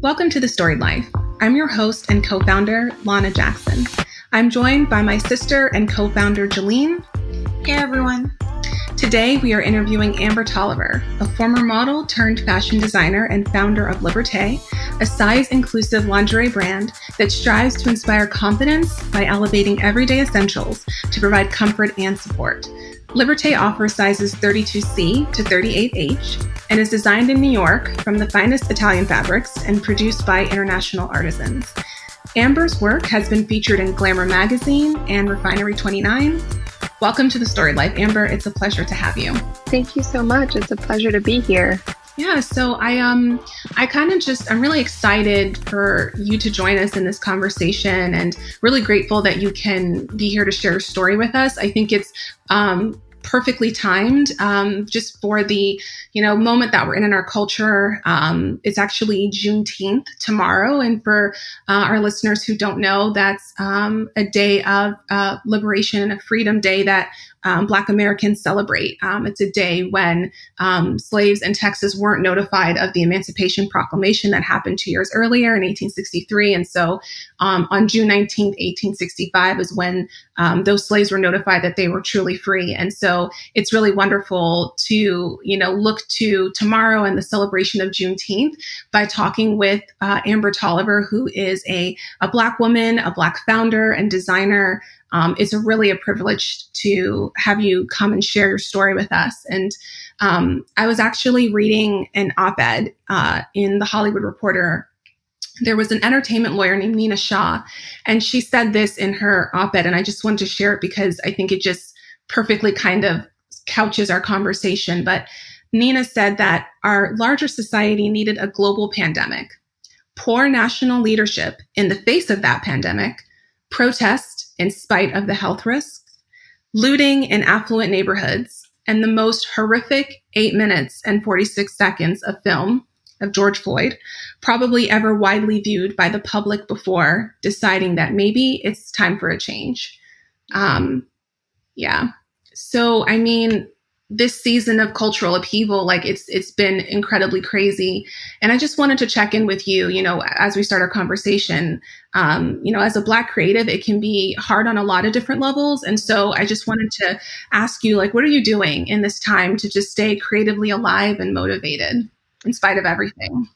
Welcome to The Storied Life. I'm your host and co-founder, Lana Jackson. I'm joined by my sister and co-founder, Jilene. Hey, everyone. Today, we are interviewing Amber Tolliver, a former model turned fashion designer and founder of Liberté, a size-inclusive lingerie brand that strives to inspire confidence by elevating everyday essentials to provide comfort and support. Liberté offers sizes 32C to 38H and is designed in New York from the finest Italian fabrics and produced by international artisans. Amber's work has been featured in Glamour Magazine and Refinery29. Welcome to The Storied Life, Amber. It's a pleasure to have you. Thank you so much. It's a pleasure to be here. Yeah, so I'm really excited for you to join us in this conversation and really grateful that you can be here to share your story with us. I think it's perfectly timed just for the moment that we're in our culture. It's actually Juneteenth tomorrow, and for our listeners who don't know, that's a day of liberation and a freedom day that Black Americans celebrate. It's a day when slaves in Texas weren't notified of the Emancipation Proclamation that happened 2 years earlier in 1863. And so on June 19th, 1865 is when those slaves were notified that they were truly free. And so it's really wonderful to, look to tomorrow and the celebration of Juneteenth by talking with Amber Tolliver, who is a Black woman, a Black founder and designer. It's really a privilege to have you come and share your story with us. And I was actually reading an op-ed in The Hollywood Reporter. There was an entertainment lawyer named Nina Shaw, and she said this in her op-ed, and I just wanted to share it because I think it just perfectly kind of couches our conversation. But Nina said that our larger society needed a global pandemic, poor national leadership in the face of that pandemic, protest in spite of the health risks, looting in affluent neighborhoods, and the most horrific 8 minutes and 46 seconds of film of George Floyd, probably ever widely viewed by the public before deciding that maybe it's time for a change. So, this season of cultural upheaval, it's been incredibly crazy. And I just wanted to check in with you, as we start our conversation, as a Black creative, it can be hard on a lot of different levels. And so I just wanted to ask you, what are you doing in this time to just stay creatively alive and motivated in spite of everything?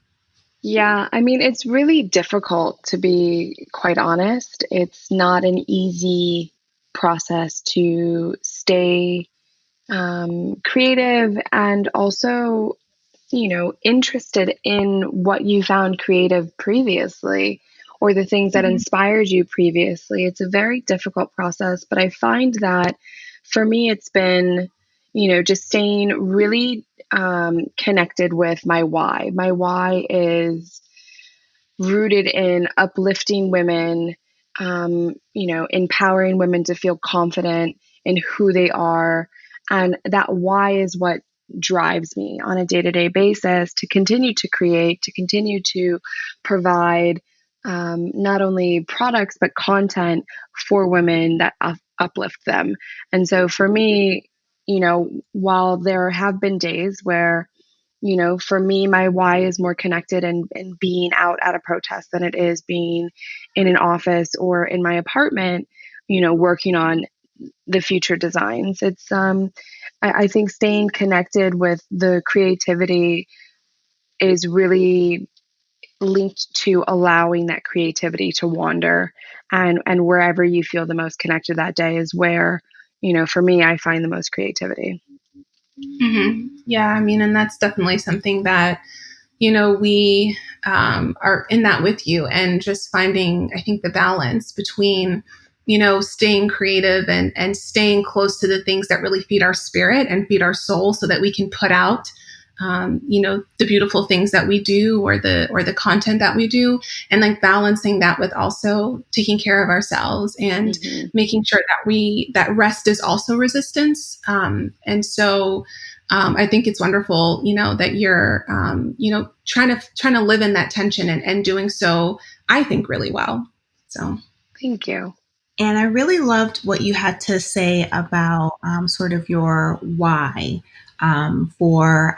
Yeah, it's really difficult, to be quite honest. It's not an easy process to stay creative and also, interested in what you found creative previously or the things that inspired you previously. It's a very difficult process, but I find that for me, it's been, just staying really connected with my why. My why is rooted in uplifting women, empowering women to feel confident in who they are. And that why is what drives me on a day-to-day basis to continue to create, to continue to provide not only products, but content for women that uplift them. And so for me, while there have been days where, for me, my why is more connected in being out at a protest than it is being in an office or in my apartment, working on the future designs. It's, I think staying connected with the creativity is really linked to allowing that creativity to wander, and wherever you feel the most connected that day is where, for me, I find the most creativity. Mm-hmm. Yeah, and that's definitely something that, we are in that with you, and just finding, I think, the balance between, staying creative and staying close to the things that really feed our spirit and feed our soul so that we can put out, the beautiful things that we do or the content that we do, and balancing that with also taking care of ourselves and making sure that rest is also resistance. And so I think it's wonderful, that you're, trying to live in that tension and doing so, I think, really well. So thank you. And I really loved what you had to say about sort of your why for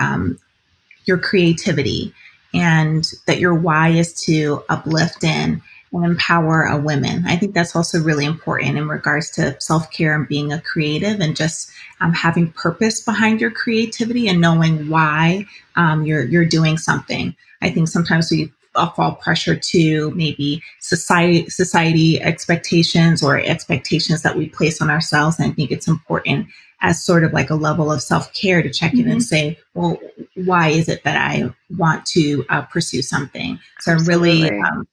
your creativity. and that your why is to uplift and empower a women. I think that's also really important in regards to self-care and being a creative, and just having purpose behind your creativity and knowing why you're doing something. I think sometimes we fall pressure to maybe society expectations or expectations that we place on ourselves. And I think it's important as sort of like a level of self-care to check in and say, well, why is it that I want to pursue something? So I'm really, Absolutely.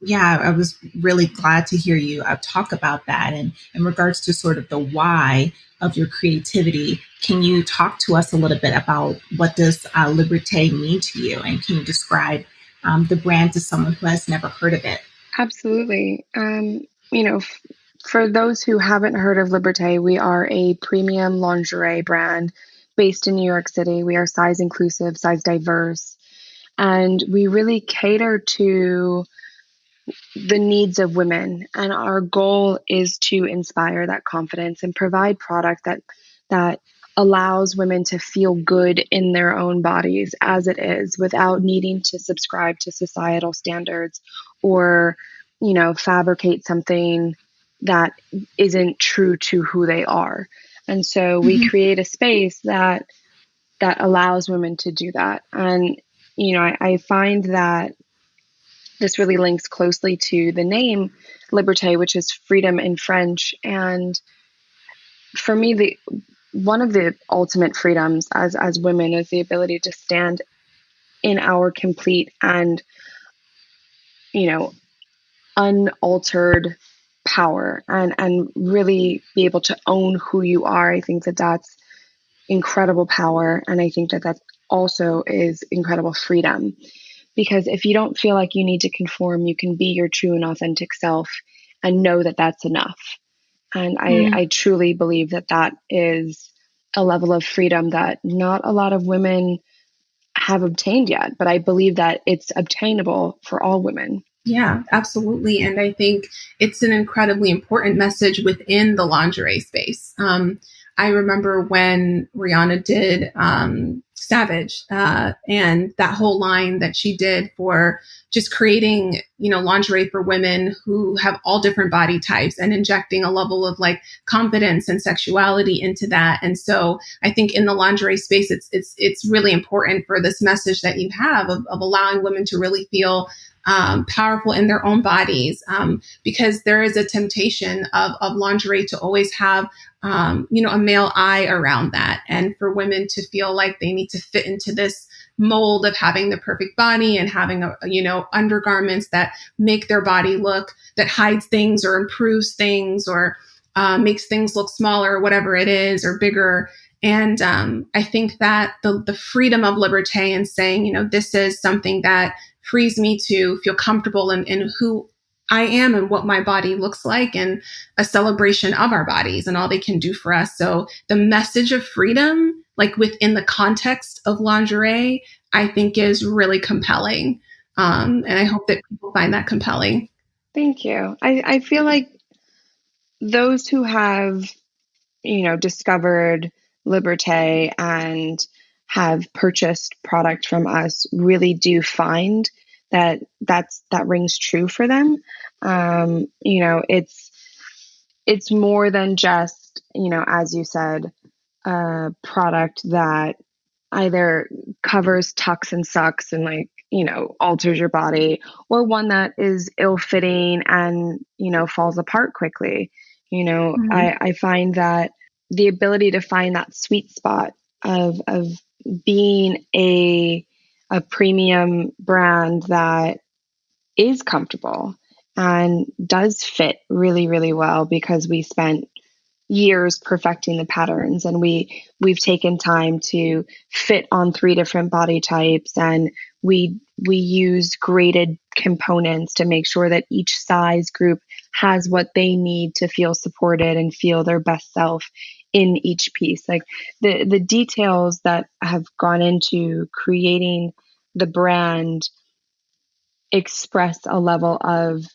yeah, I was really glad to hear you talk about that. And in regards to sort of the why of your creativity, can you talk to us a little bit about what does Liberté mean to you? And can you describe the brand to someone who has never heard of it? Absolutely. For those who haven't heard of Liberté, we are a premium lingerie brand based in New York City. We are size inclusive, size diverse, and we really cater to the needs of women. And our goal is to inspire that confidence and provide product that allows women to feel good in their own bodies as it is, without needing to subscribe to societal standards or, fabricate something that isn't true to who they are. And so we Mhm. create a space that allows women to do that. And I find that this really links closely to the name Liberté, which is freedom in French. And for me, the one of the ultimate freedoms as women is the ability to stand in our complete and, you know, unaltered power, and really be able to own who you are. I think that that's incredible power. And I think that that also is incredible freedom. Because if you don't feel like you need to conform, you can be your true and authentic self and know that that's enough. And I truly believe that that is a level of freedom that not a lot of women have obtained yet, but I believe that it's obtainable for all women. Yeah, absolutely. And I think it's an incredibly important message within the lingerie space. I remember when Rihanna did Savage and that whole line that she did for just creating, lingerie for women who have all different body types and injecting a level of like confidence and sexuality into that. And so I think in the lingerie space, it's really important for this message that you have of allowing women to really feel powerful in their own bodies, because there is a temptation of lingerie to always have, a male eye around that, and for women to feel like they need to fit into this mold of having the perfect body and having undergarments that make their body look, that hides things or improves things or makes things look smaller, whatever it is, or bigger. And I think that the freedom of Liberté and saying, this is something that frees me to feel comfortable in who I am and what my body looks like, and a celebration of our bodies and all they can do for us. So the message of freedom, like within the context of lingerie, I think is really compelling. And I hope that people find that compelling. Thank you. I feel like those who have, discovered Liberté and have purchased product from us really do find that rings true for them. It's more than just, as you said, a product that either covers tucks and sucks and like, alters your body, or one that is ill-fitting and, falls apart quickly. Mhm. I find that the ability to find that sweet spot of being a premium brand that is comfortable and does fit really, really well, because we spent years perfecting the patterns, and we've taken time to fit on 3 different body types, and we use graded components to make sure that each size group has what they need to feel supported and feel their best self in each piece. Like the details that have gone into creating the brand express a level of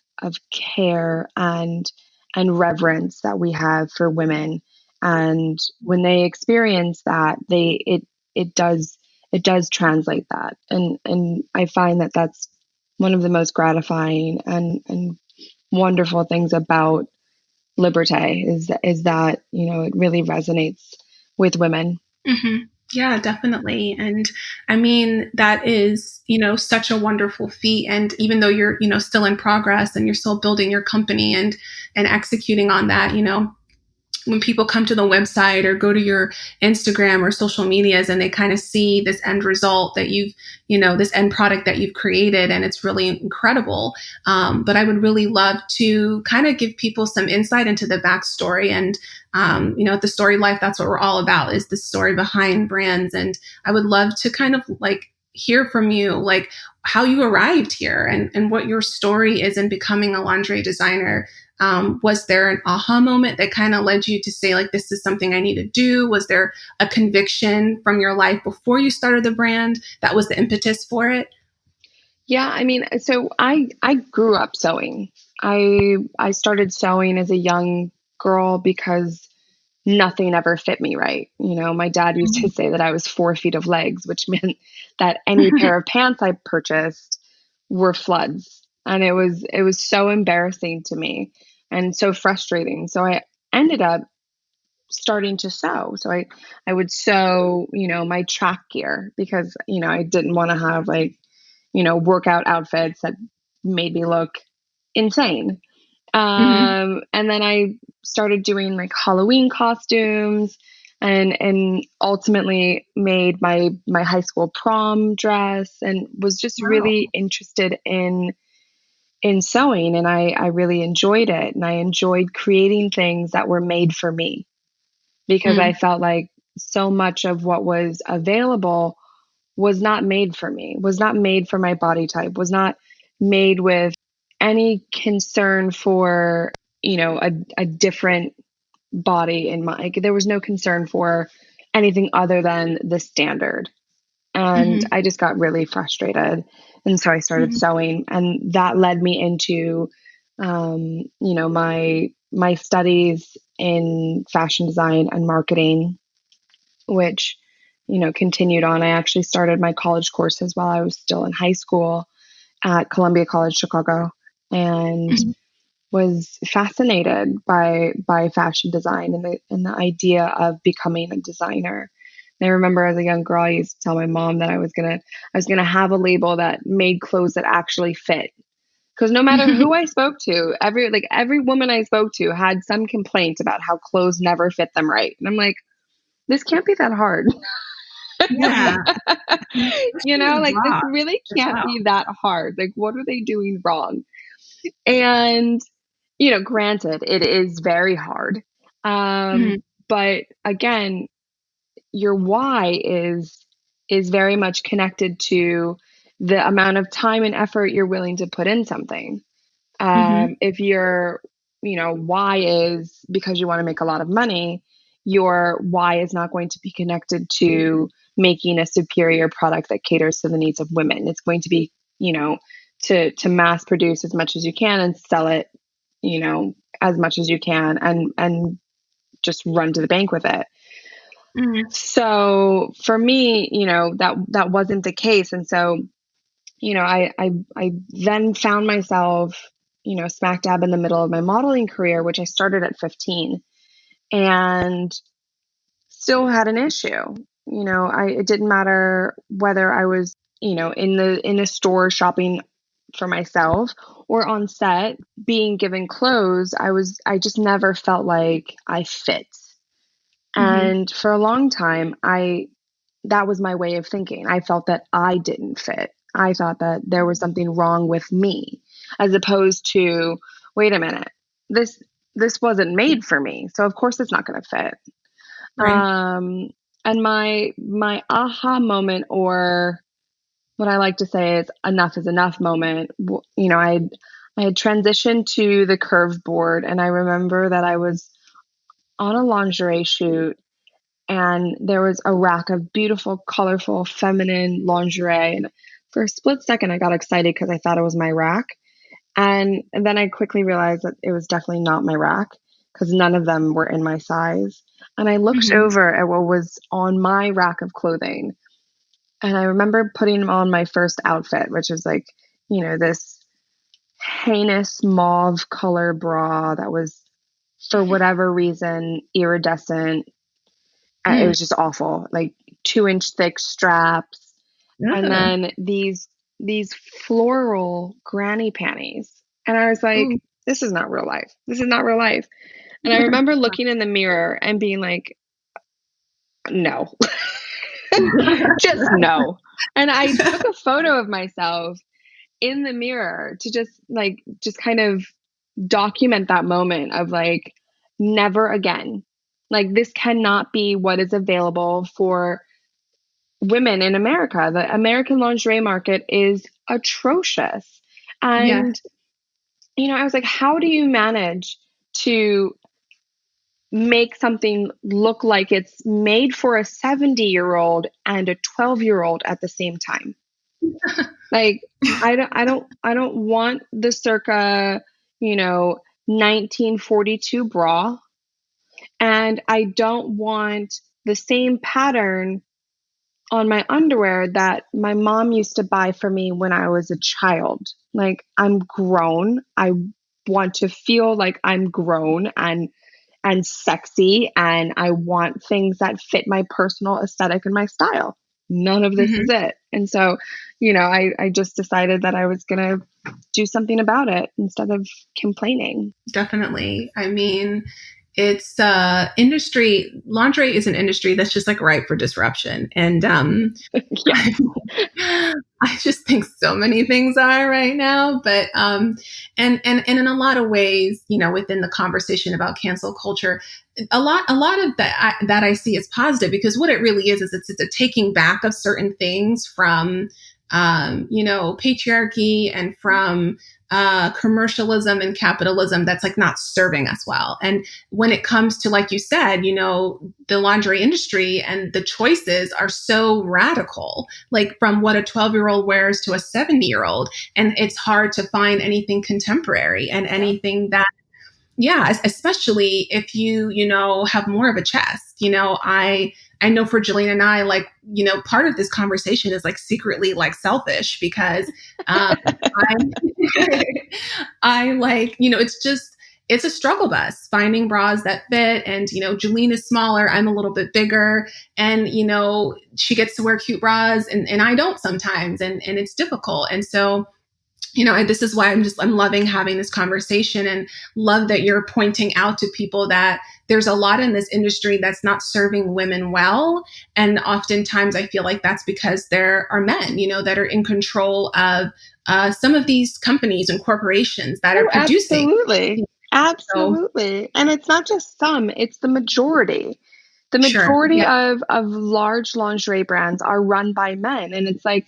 care and reverence that we have for women. And when they experience that, it does it does translate that. And I find that that's one of the most gratifying and wonderful things about Liberté is that, it really resonates with women. Mm-hmm. Yeah, definitely. And I mean, that is, such a wonderful feat. And even though you're, still in progress and you're still building your company and executing on that, when people come to the website or go to your Instagram or social medias and they kind of see this end result that this end product that you've created, and it's really incredible. But I would really love to kind of give people some insight into the backstory. And, the Storied life, that's what we're all about, is the story behind brands. And I would love to kind of like hear from you, like how you arrived here and what your story is in becoming a lingerie designer. Was there an aha moment that kind of led you to say, like, this is something I need to do? Was there a conviction from your life before you started the brand that was the impetus for it? Yeah, I mean, so I grew up sewing. I started sewing as a young girl because nothing ever fit me right. My dad used to say that I was 4 feet of legs, which meant that any pair of pants I purchased were floods. And it was so embarrassing to me and so frustrating. So I ended up starting to sew. So I would sew, my track gear because, I didn't want to have workout outfits that made me look insane. Mm-hmm. And then I started doing like Halloween costumes and ultimately made my high school prom dress and was just Wow. really interested in sewing. And I really enjoyed it. And I enjoyed creating things that were made for me because I Mm-hmm. felt like so much of what was available was not made for me, was not made for my body type, was not made with any concern for, a different body in mind. Like, there was no concern for anything other than the standard. And Mm-hmm. I just got really frustrated. And so I started Mm-hmm. sewing, and that led me into, my studies in fashion design and marketing, which, continued on. I actually started my college courses while I was still in high school at Columbia College Chicago, and Mm-hmm. was fascinated by fashion design and the idea of becoming a designer. And I remember as a young girl, I used to tell my mom that I was gonna have a label that made clothes that actually fit. Because no matter who I spoke to, every woman I spoke to had some complaint about how clothes never fit them right. And I'm like, this can't be that hard. Yeah. Especially Like, this bra really as can't well. be that hard. Like, what are they doing wrong? And, granted, it is very hard. Mm-hmm. But again, your why is very much connected to the amount of time and effort you're willing to put in something. Mm-hmm. If your, why is because you want to make a lot of money, your why is not going to be connected to making a superior product that caters to the needs of women. It's going to be, to mass produce as much as you can and sell it, as much as you can and just run to the bank with it. Mm-hmm. So for me, that wasn't the case. And so, I then found myself, smack dab in the middle of my modeling career, which I started at 15, and still had an issue. It didn't matter whether I was, in a store shopping for myself or on set being given clothes. I just never felt like I fit. Mm-hmm. And for a long time, that was my way of thinking. I felt that I didn't fit. I thought that there was something wrong with me, as opposed to, wait a minute, this wasn't made for me, so of course it's not going to fit. Right. And my aha moment, or what I like to say is enough is enough moment. I had transitioned to the curved board, and I remember that I was on a lingerie shoot and there was a rack of beautiful, colorful, feminine lingerie. And for a split second, I got excited because I thought it was my rack. And then I quickly realized that it was definitely not my rack because none of them were in my size. And I looked Mm-hmm. over at what was on my rack of clothing, And I remember putting on my first outfit, which was like, this heinous mauve color bra that was, for whatever reason, iridescent. It was just awful, like 2-inch thick straps, and Oh. then these floral granny panties. And I was like, Ooh. this is not real life. This is not real life. And I remember looking in the mirror and being like, no, just no. And I took a photo of myself in the mirror to just kind of document that moment of like, never again. Like, this cannot be what is available for women in America. The American lingerie market is atrocious. Yes. And, I was like, how do you manage to make something look like it's made for a 70-year-old and a 12-year-old at the same time? Like, I don't want the circa, 1942 bra, and I don't want the same pattern on my underwear that my mom used to buy for me when I was a child. Like, I'm grown. I want to feel like I'm grown and sexy, and I want things that fit my personal aesthetic and my style. None of this is it. And so, I just decided that I was going to do something about it instead of complaining. Definitely. I mean, it's lingerie is an industry that's just like ripe for disruption. And Yeah. I just think so many things are right now. But and in a lot of ways, within the conversation about cancel culture, a lot of that I see is positive, because what it really is it's a taking back of certain things from patriarchy and from commercialism and capitalism that's like not serving us well. And when it comes to, like you said, the lingerie industry and the choices are so radical, like from what a 12-year-old wears to a 70-year-old. And it's hard to find anything contemporary and anything that, especially if you have more of a chest. I know for Jilene and I, like, part of this conversation is like secretly like selfish, because I, I like, it's a struggle bus finding bras that fit. And, Jilene is smaller. I'm a little bit bigger, and, she gets to wear cute bras and I don't sometimes. And it's difficult. And so, this is why I'm loving having this conversation, and love that you're pointing out to people that there's a lot in this industry that's not serving women well. And oftentimes I feel like that's because there are men, that are in control of some of these companies and corporations that are producing. Absolutely. And it's not just some, it's the majority. The majority of large lingerie brands are run by men. And it's like,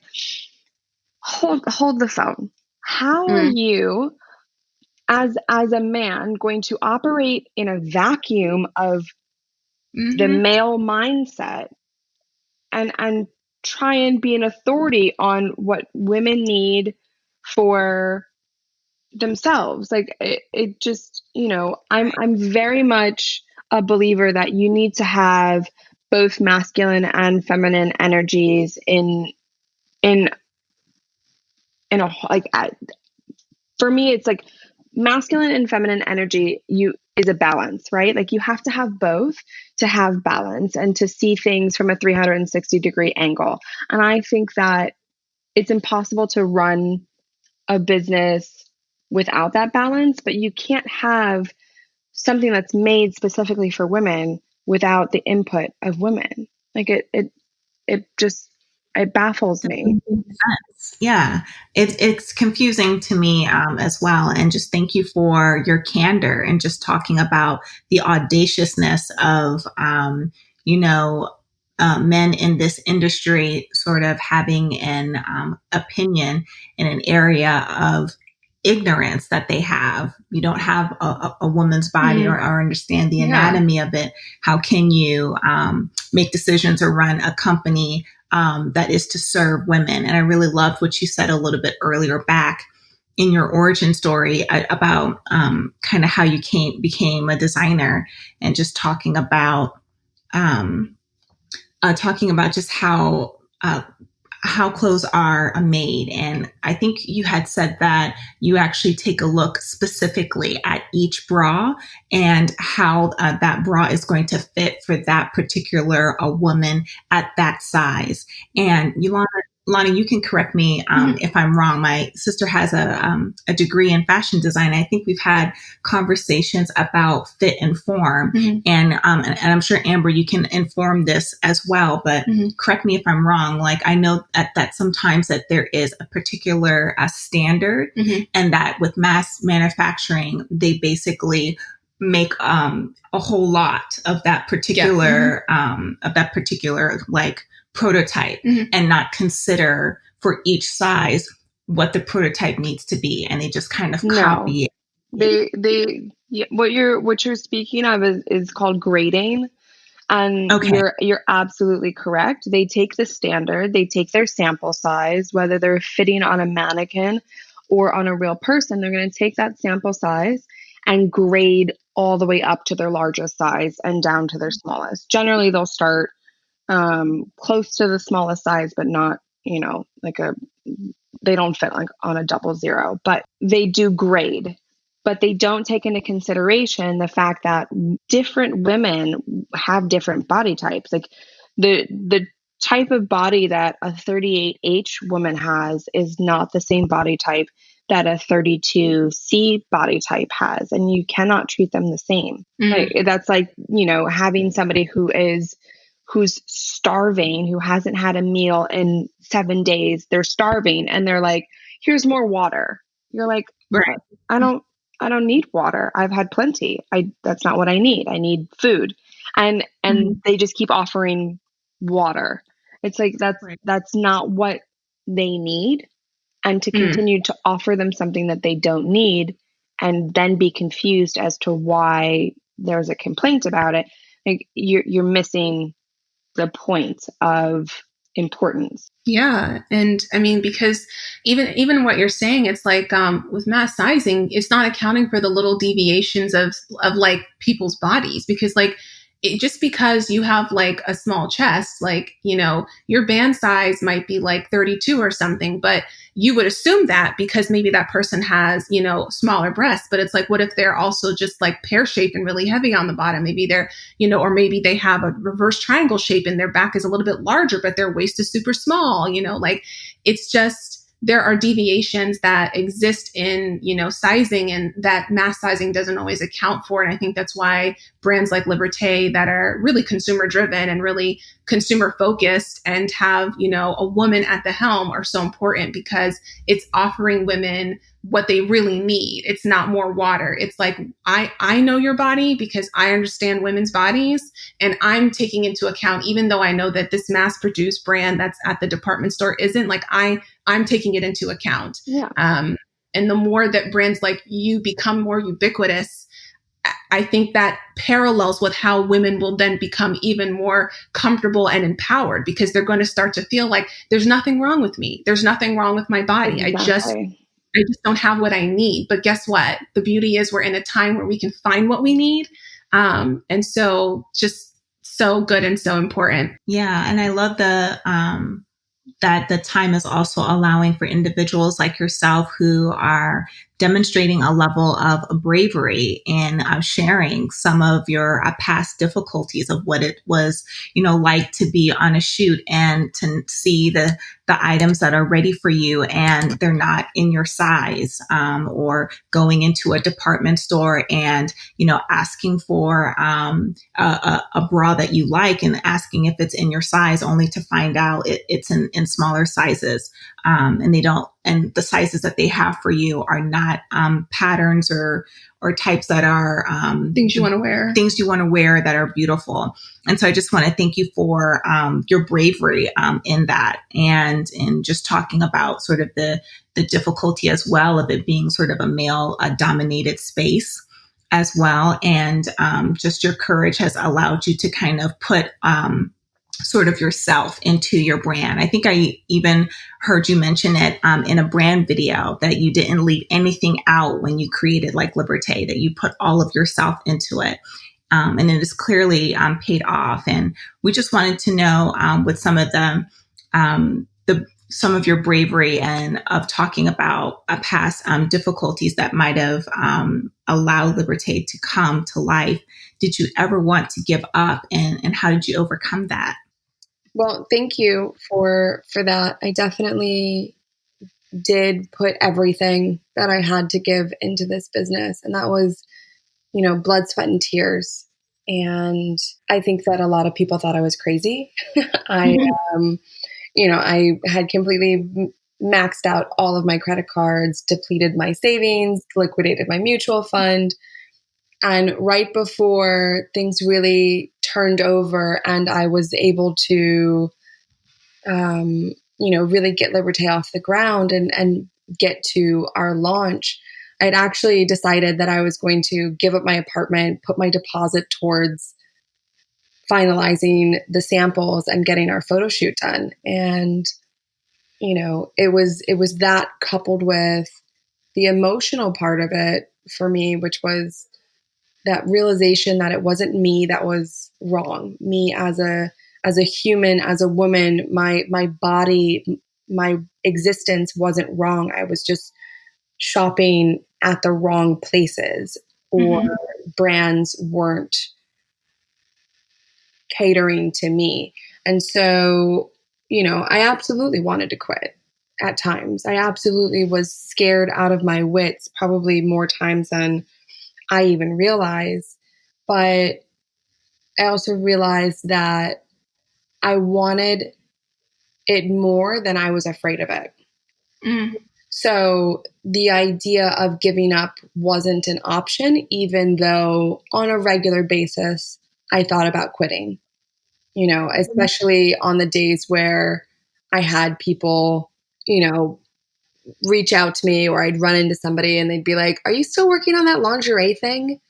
hold the phone. How are you, as a man, going to operate in a vacuum of the male mindset and try and be an authority on what women need for themselves? Like, it just, I'm very much a believer that you need to have both masculine and feminine energies in a, like, for me, it's like masculine and feminine energy is a balance, right? Like, you have to have both to have balance and to see things from a 360-degree angle. And I think that it's impossible to run a business without that balance, but you can't have something that's made specifically for women without the input of women. Like, it baffles me. Yeah, it's confusing to me as well. And just thank you for your candor and just talking about the audaciousness of, men in this industry sort of having an opinion in an area of ignorance that they have. You don't have a woman's body or understand the anatomy of it. How can you make decisions or run a company that is to serve women? And I really loved what you said a little bit earlier back in your origin story about kind of how you became a designer, and just talking about just how how clothes are made. And I think you had said that you actually take a look specifically at each bra and how that bra is going to fit for that particular woman at that size. And Lana, you can correct me if I'm wrong. My sister has a degree in fashion design. I think we've had conversations about fit and form, and I'm sure Amber, you can inform this as well. But correct me if I'm wrong. Like I know that sometimes that there is a particular standard, and that with mass manufacturing, they basically make a whole lot of that particular like prototype and not consider for each size what the prototype needs to be, and they just kind of copy it. What you're speaking of is called grading, and you're absolutely correct. They take the standard, they take their sample size, whether they're fitting on a mannequin or on a real person, they're going to take that sample size and grade all the way up to their largest size and down to their smallest. Generally, they'll start close to the smallest size, but not, they don't fit like on a 00, but they do grade, but they don't take into consideration the fact that different women have different body types. Like the type of body that a 38H woman has is not the same body type that a 32C body type has. And you cannot treat them the same. That's like, having somebody who's starving, who hasn't had a meal in 7 days, they're starving, and they're like, here's more water. You're like, right. I don't need water. I've had plenty. That's not what I need. I need food. And they just keep offering water. It's like, that's not what they need. And to continue to offer them something that they don't need and then be confused as to why there's a complaint about it, like you're missing the point of importance. Yeah. And I mean, because even what you're saying, it's like with mass sizing, it's not accounting for the little deviations of like people's bodies, because like just because you have like a small chest, like, your band size might be like 32 or something, but you would assume that because maybe that person has, smaller breasts. But it's like, what if they're also just like pear-shaped and really heavy on the bottom? Maybe they're, or maybe they have a reverse triangle shape and their back is a little bit larger, but their waist is super small, like it's just, there are deviations that exist in, sizing, and that mass sizing doesn't always account for. And I think that's why brands like Liberté that are really consumer driven and really consumer focused and have, a woman at the helm are so important, because it's offering women what they really need. It's not more water. It's like, I know your body because I understand women's bodies, and I'm taking into account, even though I know that this mass produced brand that's at the department store isn't, like I'm taking it into account. Yeah. And the more that brands like you become more ubiquitous, I think that parallels with how women will then become even more comfortable and empowered, because they're going to start to feel like there's nothing wrong with me. There's nothing wrong with my body. Exactly. I just don't have what I need. But guess what? The beauty is we're in a time where we can find what we need. And so just so good and so important. Yeah. And I love that the time is also allowing for individuals like yourself who are demonstrating a level of bravery in sharing some of your past difficulties of what it was, like to be on a shoot and to see the items that are ready for you and they're not in your size, or going into a department store and, asking for a bra that you like and asking if it's in your size, only to find out it's in smaller sizes. And the sizes that they have for you are not patterns or types that are things you want to wear that are beautiful. And so I just want to thank you for your bravery in that, and in just talking about sort of the difficulty as well of it being sort of a male dominated space as well. And just your courage has allowed you to kind of put sort of yourself into your brand. I think I even heard you mention it in a brand video, that you didn't leave anything out when you created like Liberté, that you put all of yourself into it. And it is clearly paid off. And we just wanted to know with some of the some of your bravery and of talking about past difficulties that might have allowed Liberté to come to life. Did you ever want to give up, and how did you overcome that? Well, thank you for that. I definitely did put everything that I had to give into this business, and that was, blood, sweat, and tears. And I think that a lot of people thought I was crazy. I I had completely maxed out all of my credit cards, depleted my savings, liquidated my mutual fund. And right before things really turned over and I was able to, really get Liberté off the ground and get to our launch, I'd actually decided that I was going to give up my apartment, put my deposit towards finalizing the samples and getting our photo shoot done. And, it was that coupled with the emotional part of it for me, which was that realization that it wasn't me that was wrong. Me as a human, as a woman, my body, my existence wasn't wrong. I was just shopping at the wrong places, or brands weren't catering to me. And so, I absolutely wanted to quit at times. I absolutely was scared out of my wits, probably more times than I even realized. But I also realized that I wanted it more than I was afraid of it. So the idea of giving up wasn't an option, even though on a regular basis, I thought about quitting, especially on the days where I had people, reach out to me, or I'd run into somebody and they'd be like, "Are you still working on that lingerie thing?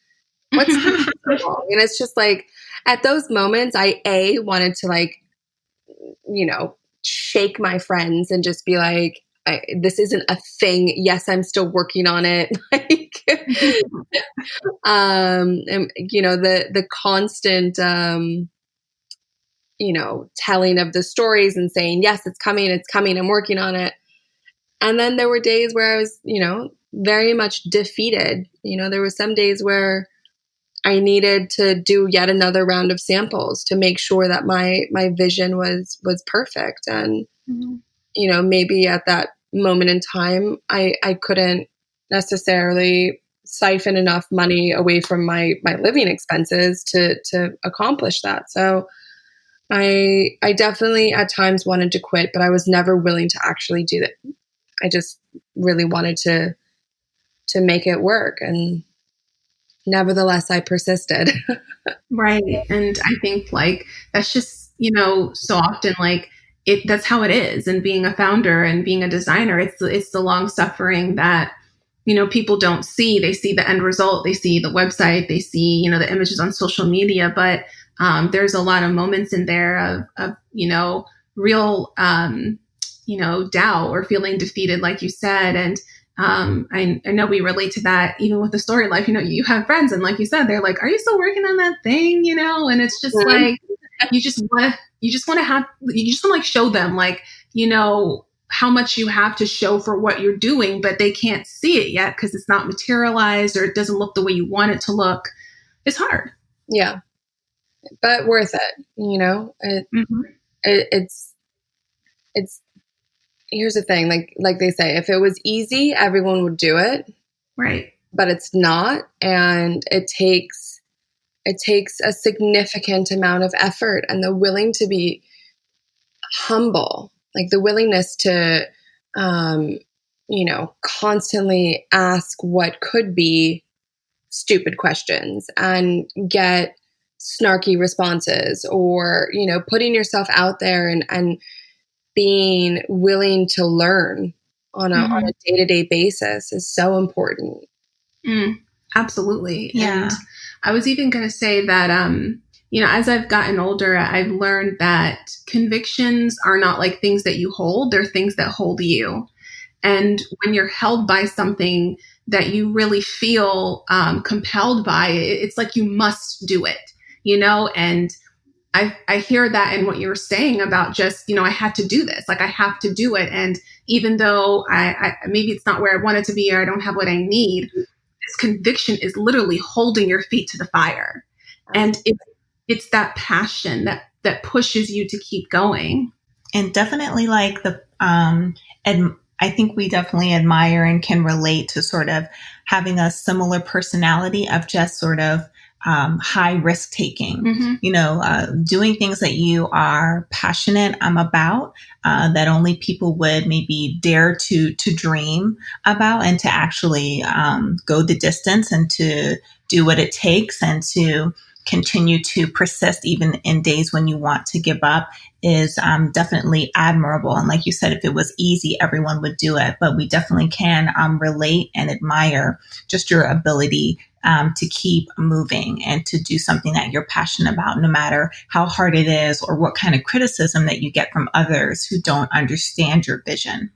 What's wrong?" And it's just like, at those moments, I wanted to shake my friends and just be like, this isn't a thing. Yes, I'm still working on it. And the constant, telling of the stories and saying, yes, it's coming, I'm working on it. And then there were days where I was, very much defeated. There were some days where I needed to do yet another round of samples to make sure that my vision was perfect. And, maybe at that moment in time, I couldn't necessarily siphon enough money away from my living expenses to accomplish that. So I definitely at times wanted to quit, but I was never willing to actually do that. I just really wanted to make it work. And nevertheless, I persisted. Right. And I think that's just, so often that's how it is. And being a founder and being a designer, it's the long suffering that, people don't see. They see the end result. They see the website. They see, the images on social media. But there's a lot of moments in there of real, doubt or feeling defeated, like you said. And I know we relate to that even with the Storied life. You have friends, and like you said, they're like, "Are you still working on that thing?" And it's just like you just want to show them how much you have to show for what you're doing, but they can't see it yet because it's not materialized or it doesn't look the way you want it to look. It's hard. Yeah, but worth it. It's here's the thing, like they say, if it was easy, everyone would do it. Right. But it's not. And it takes a significant amount of effort and the willing to be humble, like the willingness to, constantly ask what could be stupid questions and get snarky responses, or, putting yourself out there and being willing to learn on a day-to-day basis is so important. Absolutely. Yeah. And I was even going to say that, as I've gotten older, I've learned that convictions are not like things that you hold. They're things that hold you. And when you're held by something that you really feel compelled by, it's like you must do it, and I hear that in what you were saying about just, I had to do this. Like I have to do it. And even though I maybe it's not where I want it to be, or I don't have what I need, this conviction is literally holding your feet to the fire. And it's that passion that pushes you to keep going. And definitely like I think we definitely admire and can relate to sort of having a similar personality of just sort of high risk taking, doing things that you are passionate about, that only people would maybe dare to dream about, and to actually go the distance and to do what it takes, and to continue to persist even in days when you want to give up is definitely admirable. And like you said, if it was easy, everyone would do it. But we definitely can relate and admire just your ability to keep moving and to do something that you're passionate about, no matter how hard it is or what kind of criticism that you get from others who don't understand your vision.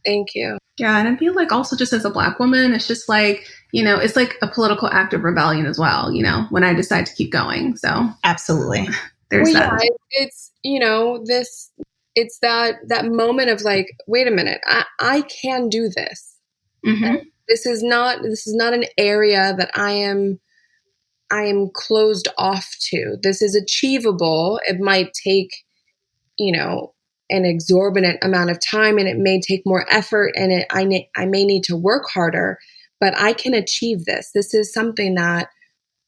Thank you. Yeah. And I feel like also just as a Black woman, it's just like, it's like a political act of rebellion as well, when I decide to keep going. So absolutely. There's that. Yeah, it's, it's that moment of like, wait a minute, I can do this. Mm-hmm. This is not an area that I am closed off to. This is achievable. It might take, an exorbitant amount of time, and it may take more effort, and I may need to work harder, but I can achieve this. This is something that,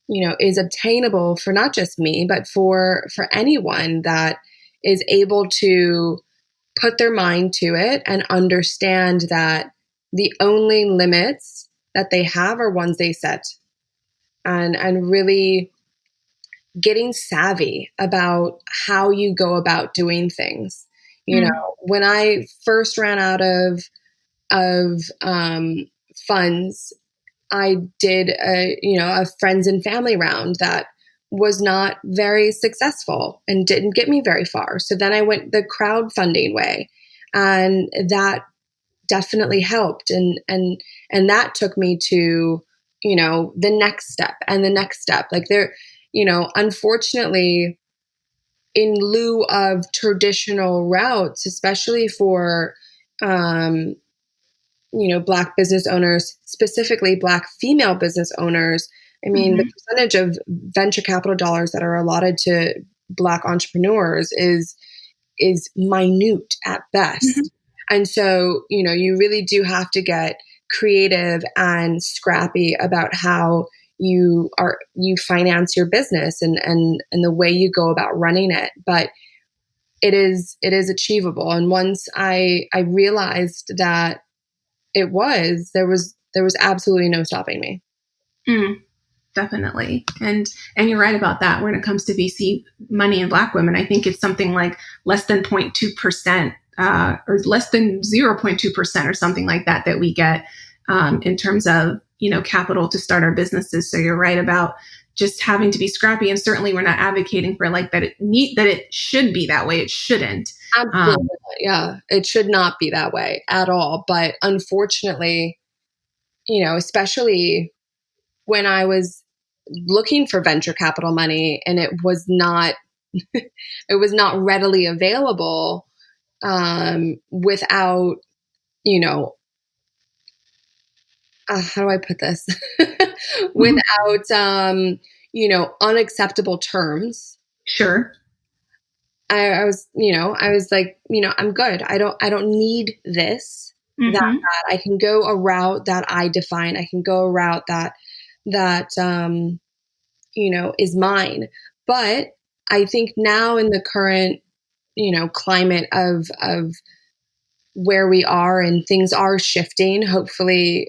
is obtainable for not just me, but for anyone that is able to put their mind to it and understand that the only limits that they have are ones they set, and really getting savvy about how you go about doing things. When I first ran out of funds, I did a friends and family round that was not very successful and didn't get me very far. So then I went the crowdfunding way, and that definitely helped. And that took me to, the next step and the next step. Like there, unfortunately, in lieu of traditional routes, especially for, Black business owners, specifically Black female business owners. I mean, the percentage of venture capital dollars that are allotted to Black entrepreneurs is minute at best. And so, you really do have to get creative and scrappy about how you finance your business and the way you go about running it. But it is achievable. And once I realized that there was absolutely no stopping me. Definitely. And you're right about that. When it comes to VC money and Black women, I think it's something like less than 0.2%, or less than 0.2% or something like that we get in terms of, capital to start our businesses. So you're right about just having to be scrappy. And certainly we're not advocating for like that it should be that way. It shouldn't. Absolutely. Yeah. It should not be that way at all. But unfortunately, especially when I was looking for venture capital money and it was not readily available, without, how do I put this? Without, unacceptable terms. Sure. I was like, I'm good. I don't need this, that. I can go a route that I define. I can go a route that is mine. But I think now in the current, climate of where we are, and things are shifting, hopefully,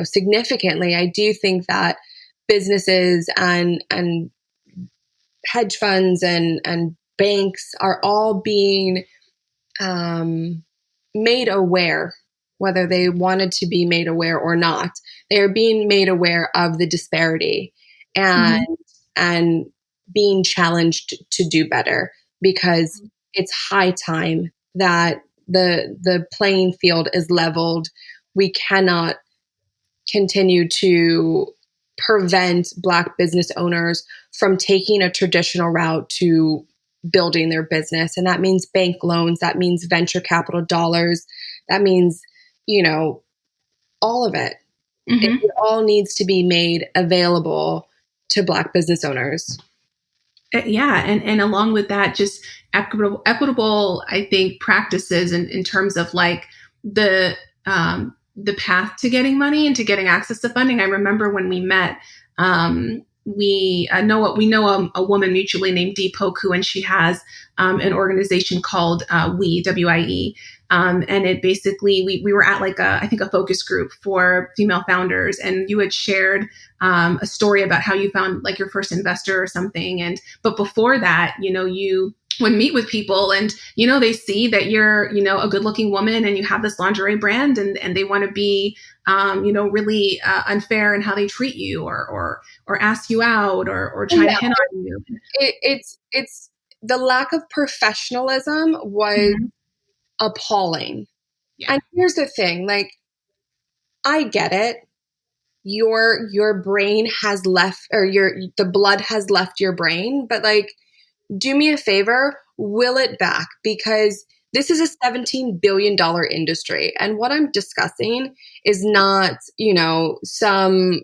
significantly, I do think that businesses and hedge funds and banks are all being made aware, whether they wanted to be made aware or not. They are being made aware of the disparity and being challenged to do better, because it's high time that the playing field is leveled. We cannot continue to prevent Black business owners from taking a traditional route to building their business. And that means bank loans, that means venture capital dollars, that means, all of it. It all needs to be made available to Black business owners. Yeah, and along with that, just equitable, I think, practices in terms of like the path to getting money and to getting access to funding. I remember when we met, we know a woman mutually named BIPOC, and she has an organization called WIE. And it basically, we were at like I think a focus group for female founders, and you had shared a story about how you found like your first investor or something. But before that, you would meet with people and, they see that you're, a good looking woman and you have this lingerie brand, and they want to be, really unfair in how they treat you or ask you out or try to hit on you. It's the lack of professionalism was appalling. Yeah. And here's the thing, like, I get it. Your brain has left, or the blood has left your brain, but like, do me a favor, will it back, because this is a $17 billion industry. And what I'm discussing is not, some,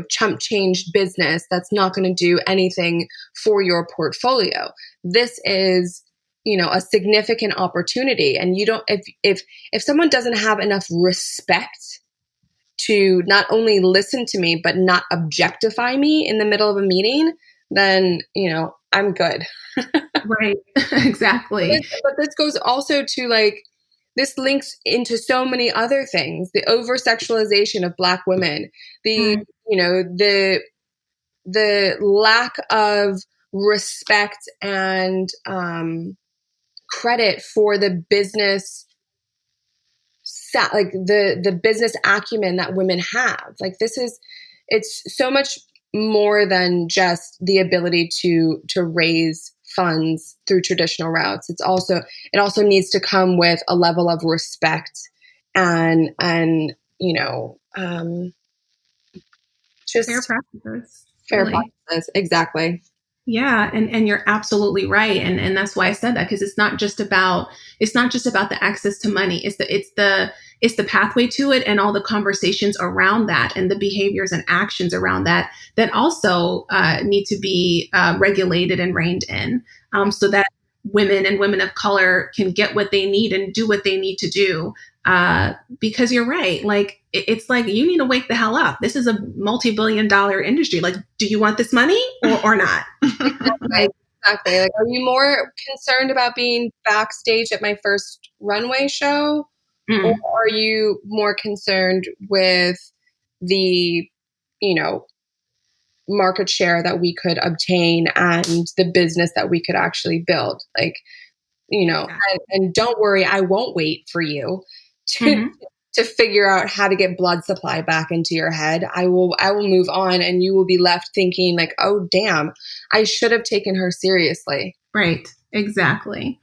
chump change business that's not going to do anything for your portfolio. This is, a significant opportunity. And you don't, if someone doesn't have enough respect to not only listen to me, but not objectify me in the middle of a meeting, then, I'm good. Right. Exactly. But this goes also to like, this links into so many other things, the over-sexualization of Black women, the lack of respect and credit for the business, like the business acumen that women have. Like it's so much more than just the ability to raise funds through traditional routes. It also needs to come with a level of respect and just fair practices. Fair practices, exactly. Yeah, and you're absolutely right, and that's why I said that, because it's not just about the access to money. It's the pathway to it, and all the conversations around that, and the behaviors and actions around that also need to be regulated and reined in, so that women and women of color can get what they need and do what they need to do. Because you're right. Like, it's like, you need to wake the hell up. This is a multi-billion-dollar industry. Like, do you want this money or not? Exactly. Like, are you more concerned about being backstage at my first runway show? Or are you more concerned with the, market share that we could obtain and the business that we could actually build? Like, and don't worry, I won't wait for you to figure out how to get blood supply back into your head. I will move on, and you will be left thinking like, oh, damn, I should have taken her seriously. Right. Exactly.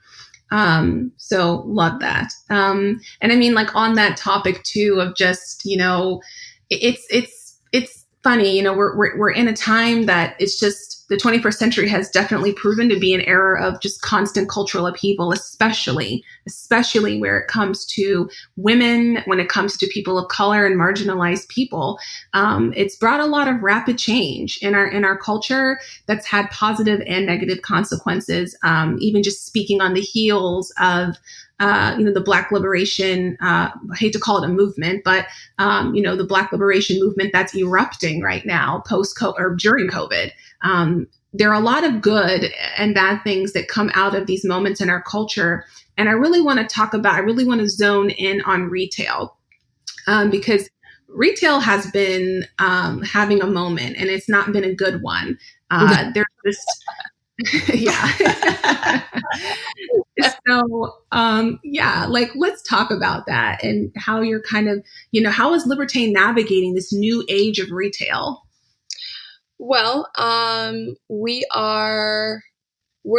So love that. And I mean, like, on that topic too, of just, it's funny, we're in a time that it's just, the 21st century has definitely proven to be an era of just constant cultural upheaval, especially where it comes to women, when it comes to people of color and marginalized people. It's brought a lot of rapid change in our culture that's had positive and negative consequences. Even just speaking on the heels of the Black liberation, I hate to call it a movement, but, the Black liberation movement that's erupting right now during COVID. There are a lot of good and bad things that come out of these moments in our culture. And I really want to zone in on retail, because retail has been having a moment, and it's not been a good one. There's just yeah. So, like, let's talk about that and how you're kind of, how is Liberté navigating this new age of retail? Well, we're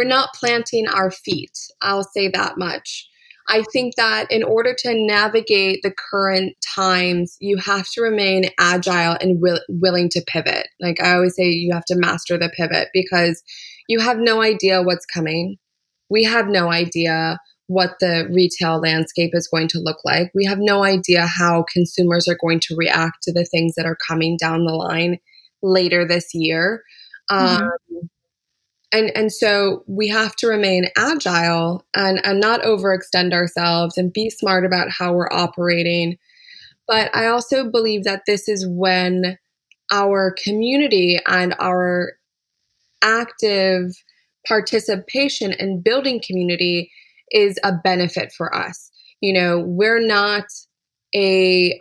not planting our feet. I'll say that much. I think that in order to navigate the current times, you have to remain agile and willing to pivot. Like I always say, you have to master the pivot because you have no idea what's coming. We have no idea what the retail landscape is going to look like. We have no idea how consumers are going to react to the things that are coming down the line later this year. And so we have to remain agile and not overextend ourselves and be smart about how we're operating. But I also believe that this is when our community and our active participation in building community is a benefit for us. You know, we're not a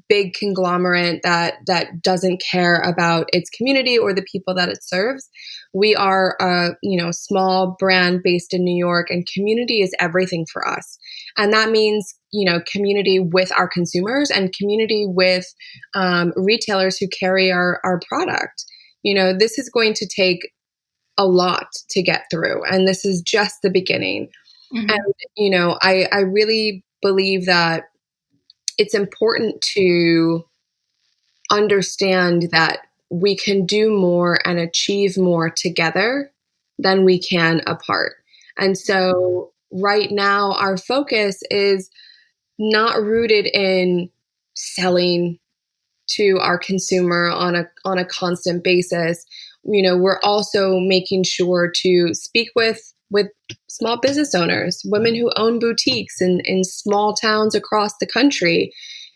big conglomerate that doesn't care about its community or the people that it serves. We are a small brand based in New York, and community is everything for us. And that means community with our consumers and community with retailers who carry our product. This is going to take a lot to get through, and this is just the beginning. And I really believe that it's important to understand that we can do more and achieve more together than we can apart. And so right now, our focus is not rooted in selling to our consumer on a constant basis. We're also making sure to speak with small business owners, women who own boutiques in small towns across the country,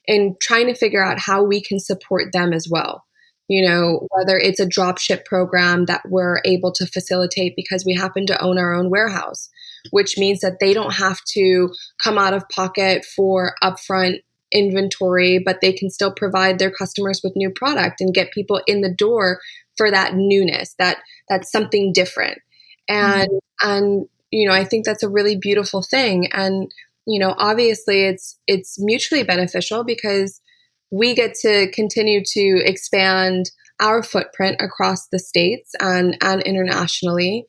and trying to figure out how we can support them as well. Whether it's a drop ship program that we're able to facilitate because we happen to own our own warehouse, which means that they don't have to come out of pocket for upfront inventory, but they can still provide their customers with new product and get people in the door for that newness, that's something different. And I think that's a really beautiful thing. And obviously it's mutually beneficial because we get to continue to expand our footprint across the states and internationally.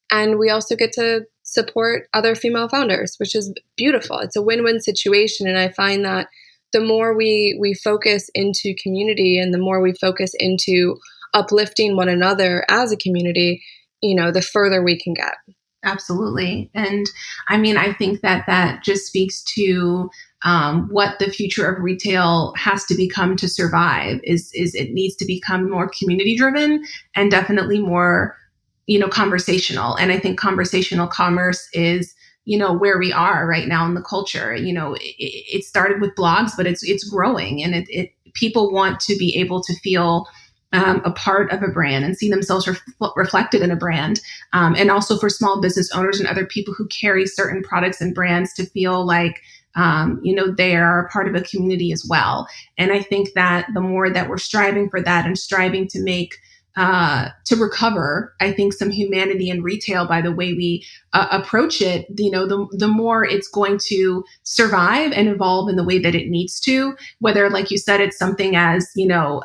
And we also get to support other female founders, which is beautiful. It's a win-win situation. And I find that the more we focus into community and the more we focus into uplifting one another as a community, the further we can get. Absolutely. And I mean, I think that just speaks to what the future of retail has to become to survive is it needs to become more community driven and definitely more, conversational. And I think conversational commerce is, where we are right now in the culture. It started with blogs, but it's growing, and it people want to be able to feel a part of a brand and see themselves reflected in a brand. And also for small business owners and other people who carry certain products and brands to feel like, they are a part of a community as well. And I think that the more that we're striving for that and striving to make, to recover, I think, some humanity in retail by the way we approach it, the more it's going to survive and evolve in the way that it needs to, whether, like you said, it's something as,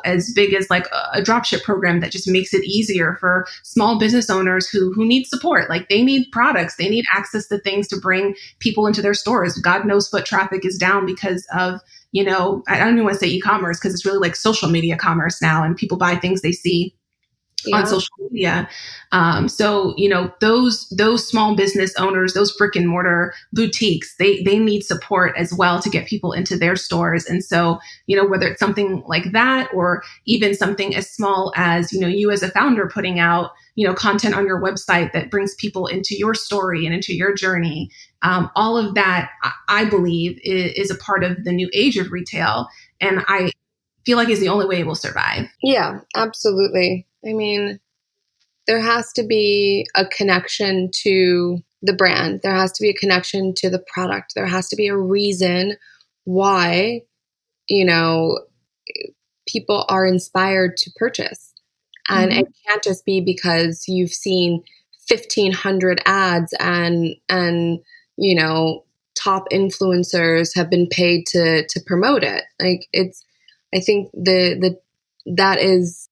as big as like a dropship program that just makes it easier for small business owners who need support. Like they need products, they need access to things to bring people into their stores. God knows foot traffic is down because of, I don't even want to say e-commerce because it's really like social media commerce now, and people buy things they see on social media. So, those small business owners, those brick and mortar boutiques, they need support as well to get people into their stores. And so, whether it's something like that, or even something as small as, you as a founder putting out, content on your website that brings people into your story and into your journey. All of that, I believe, is a part of the new age of retail. And I feel like is the only way it will survive. Yeah, absolutely. I mean, there has to be a connection to the brand. There has to be a connection to the product. There has to be a reason why, people are inspired to purchase. And it can't just be because you've seen 1,500 ads and top influencers have been paid to promote it. Like I think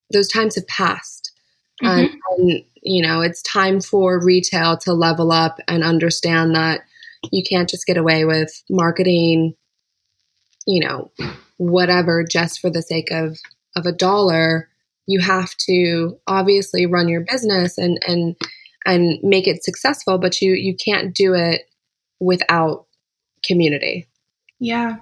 those times have passed. And it's time for retail to level up and understand that, You can't just get away with marketing, whatever, just for the sake of a dollar. You have to obviously run your business and make it successful, but you can't do it without community. Yeah.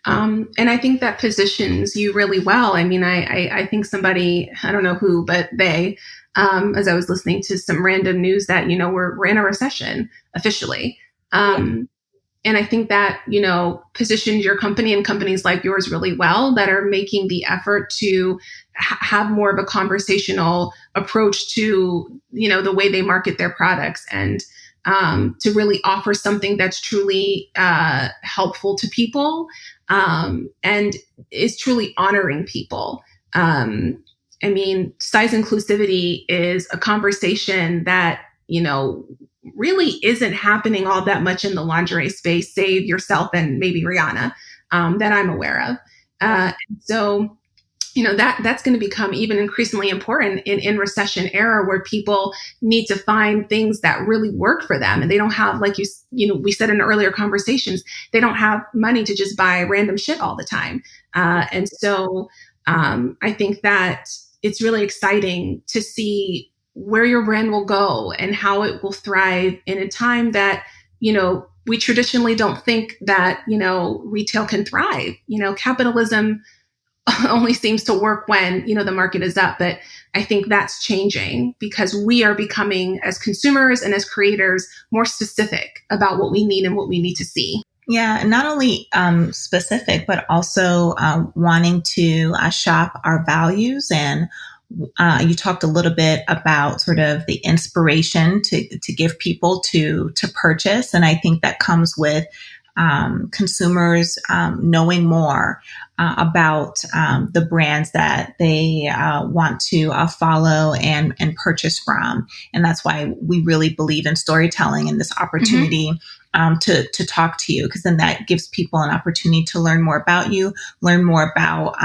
And I think that positions you really well. I mean, I think somebody, I don't know who, but they, as I was listening to some random news that, we're in a recession officially. And I think that, positions your company and companies like yours really well that are making the effort to have more of a conversational approach to, the way they market their products and to really offer something that's truly helpful to people and is truly honoring people. I mean, size inclusivity is a conversation that, really isn't happening all that much in the lingerie space, save yourself and maybe Rihanna, that I'm aware of. So, that's going to become even increasingly important in recession era where people need to find things that really work for them. And they don't have, like we said in earlier conversations, they don't have money to just buy random shit all the time. And so I think that it's really exciting to see where your brand will go and how it will thrive in a time that, we traditionally don't think that, retail can thrive. Capitalism only seems to work when, the market is up. But I think that's changing because we are becoming, as consumers and as creators, more specific about what we need and what we need to see. Yeah, and not only specific, but also wanting to shop our values. And you talked a little bit about sort of the inspiration to give people to purchase. And I think that comes with consumers knowing more about the brands that they want to follow and purchase from. And that's why we really believe in storytelling and this opportunity to talk to you, because then that gives people an opportunity to learn more about you, learn more about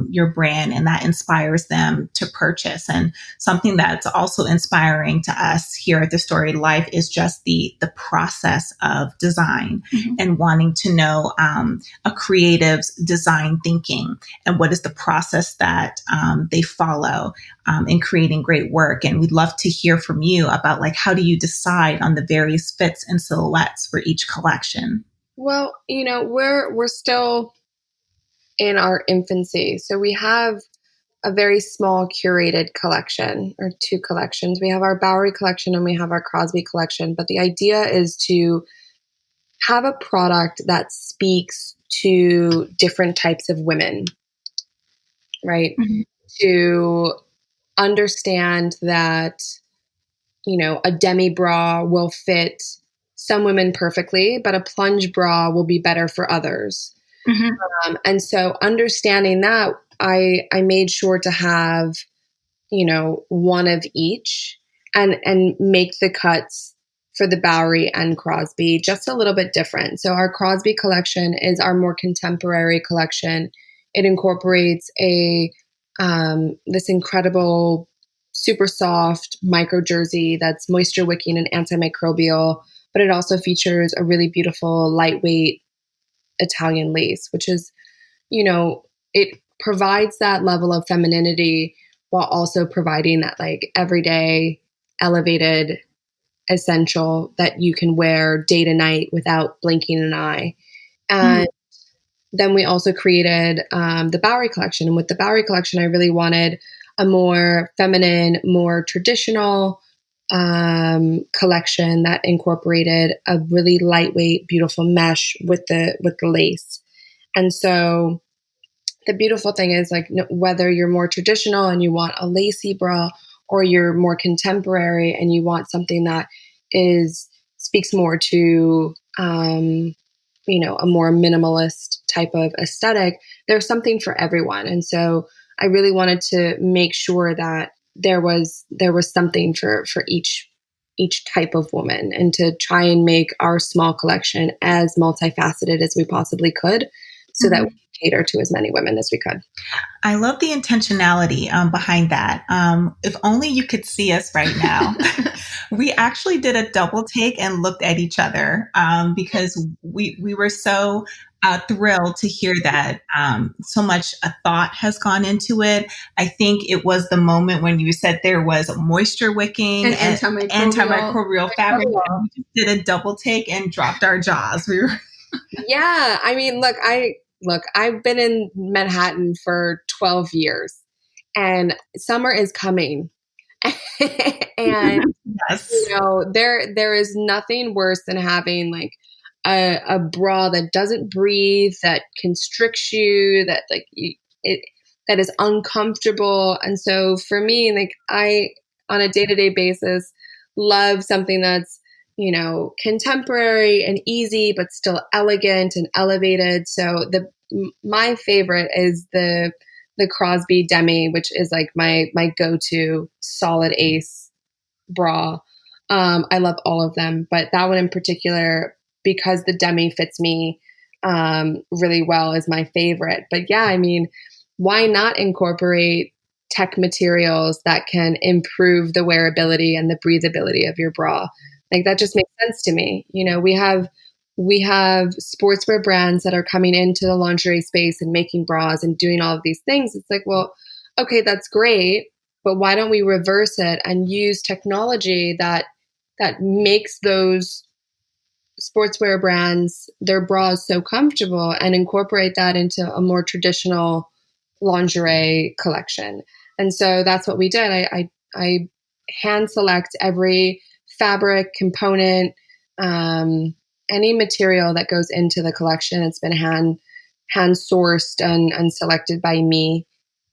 your brand, and that inspires them to purchase. And something that's also inspiring to us here at The Storied Life is just the process of design and wanting to know a creative's design thinking and what is the process that they follow in creating great work. And we'd love to hear from you about, like, how do you decide on the various fits and silhouettes for each collection? Well, we're still in our infancy. So we have a very small curated collection, or two collections. We have our Bowery collection and we have our Crosby collection. But the idea is to have a product that speaks to different types of women, right? To understand that, a demi bra will fit some women perfectly, but a plunge bra will be better for others. And so understanding that, I made sure to have, one of each and make the cuts for the Bowery and Crosby just a little bit different. So our Crosby collection is our more contemporary collection. It incorporates this incredible, super soft micro jersey that's moisture wicking and antimicrobial, but it also features a really beautiful lightweight Italian lace, which is, it provides that level of femininity while also providing that like everyday elevated essential that you can wear day to night without blinking an eye. And then we also created the Bowery collection. And with the Bowery collection, I really wanted a more feminine, more traditional collection that incorporated a really lightweight, beautiful mesh with the lace. And so the beautiful thing is, like, whether you're more traditional and you want a lacy bra, or you're more contemporary and you want something that speaks more to a more minimalist type of aesthetic, there's something for everyone. And so I really wanted to make sure that there was something for each type of woman, and to try and make our small collection as multifaceted as we possibly could, so that we cater to as many women as we could. I love the intentionality behind that. If only you could see us right now. We actually did a double take and looked at each other because we were so thrilled to hear that so much thought has gone into it. I think it was the moment when you said there was moisture wicking and antimicrobial fabric. We just did a double take and dropped our jaws. Yeah, I mean, I've been in Manhattan for 12 years, and summer is coming. And yes. there is nothing worse than having like a bra that doesn't breathe, that constricts you, that that is uncomfortable. And so for me, like I on a day-to-day basis love something that's contemporary and easy, but still elegant and elevated. So my favorite is the Crosby Demi, which is like my go-to solid ace bra. I love all of them, but that one in particular, because the Demi fits me really well, is my favorite. But yeah, I mean, why not incorporate tech materials that can improve the wearability and the breathability of your bra? Like that just makes sense to me. We have sportswear brands that are coming into the lingerie space and making bras and doing all of these things. It's like, well, okay, that's great, but why don't we reverse it and use technology that makes those sportswear brands, their bras so comfortable, and incorporate that into a more traditional lingerie collection? And so that's what we did. I hand select every fabric component, any material that goes into the collection. It's been hand sourced and selected by me.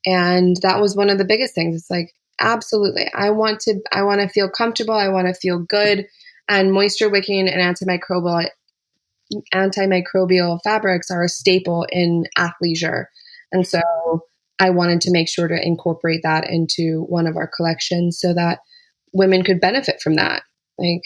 And that was one of the biggest things. It's like, absolutely, I want to feel comfortable. I want to feel good. And moisture wicking and antimicrobial fabrics are a staple in athleisure. And so I wanted to make sure to incorporate that into one of our collections so that women could benefit from that. Like,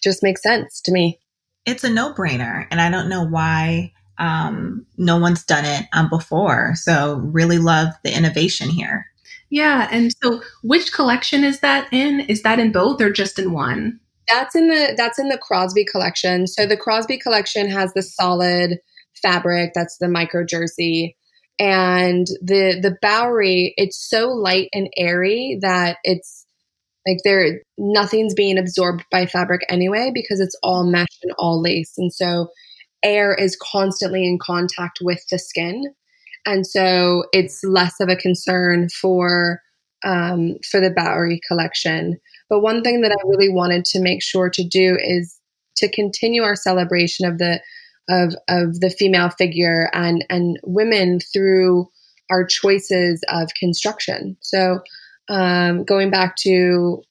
just makes sense to me. It's a no-brainer, and I don't know why no one's done it before. So really love the innovation here. Yeah, and so which collection is that in? Is that in both or just in one? That's in the Crosby collection. So the Crosby collection has the solid fabric, that's the micro jersey, and the Bowery, it's so light and airy that it's like nothing's being absorbed by fabric anyway, because it's all mesh and all lace. And so air is constantly in contact with the skin. And so it's less of a concern for the Bowery collection. But one thing that I really wanted to make sure to do is to continue our celebration of the female figure and women through our choices of construction. So going back to,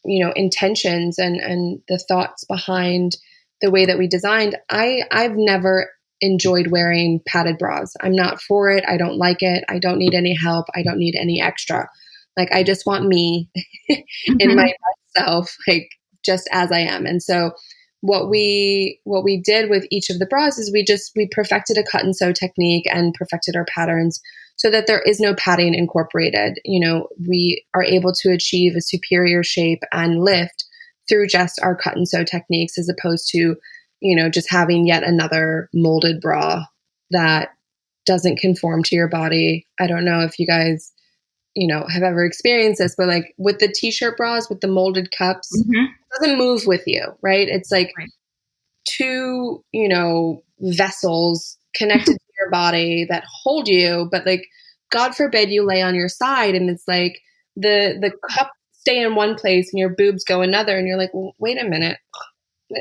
intentions and the thoughts behind the way that we designed, I've never enjoyed wearing padded bras. I'm not for it. I don't like it. I don't need any help. I don't need any extra. Like, I just want me in my best self, like just as I am. And so what we did with each of the bras is we perfected a cut and sew technique and perfected our patterns so that there is no padding incorporated. We are able to achieve a superior shape and lift through just our cut and sew techniques, as opposed to, just having yet another molded bra that doesn't conform to your body. I don't know if you guys, have ever experienced this, but like with the t-shirt bras with the molded cups, it doesn't move with you, right? It's like two, vessels connected to your body that hold you, but like, God forbid you lay on your side and it's like the cup stay in one place and your boobs go another, and you're like, well, wait a minute,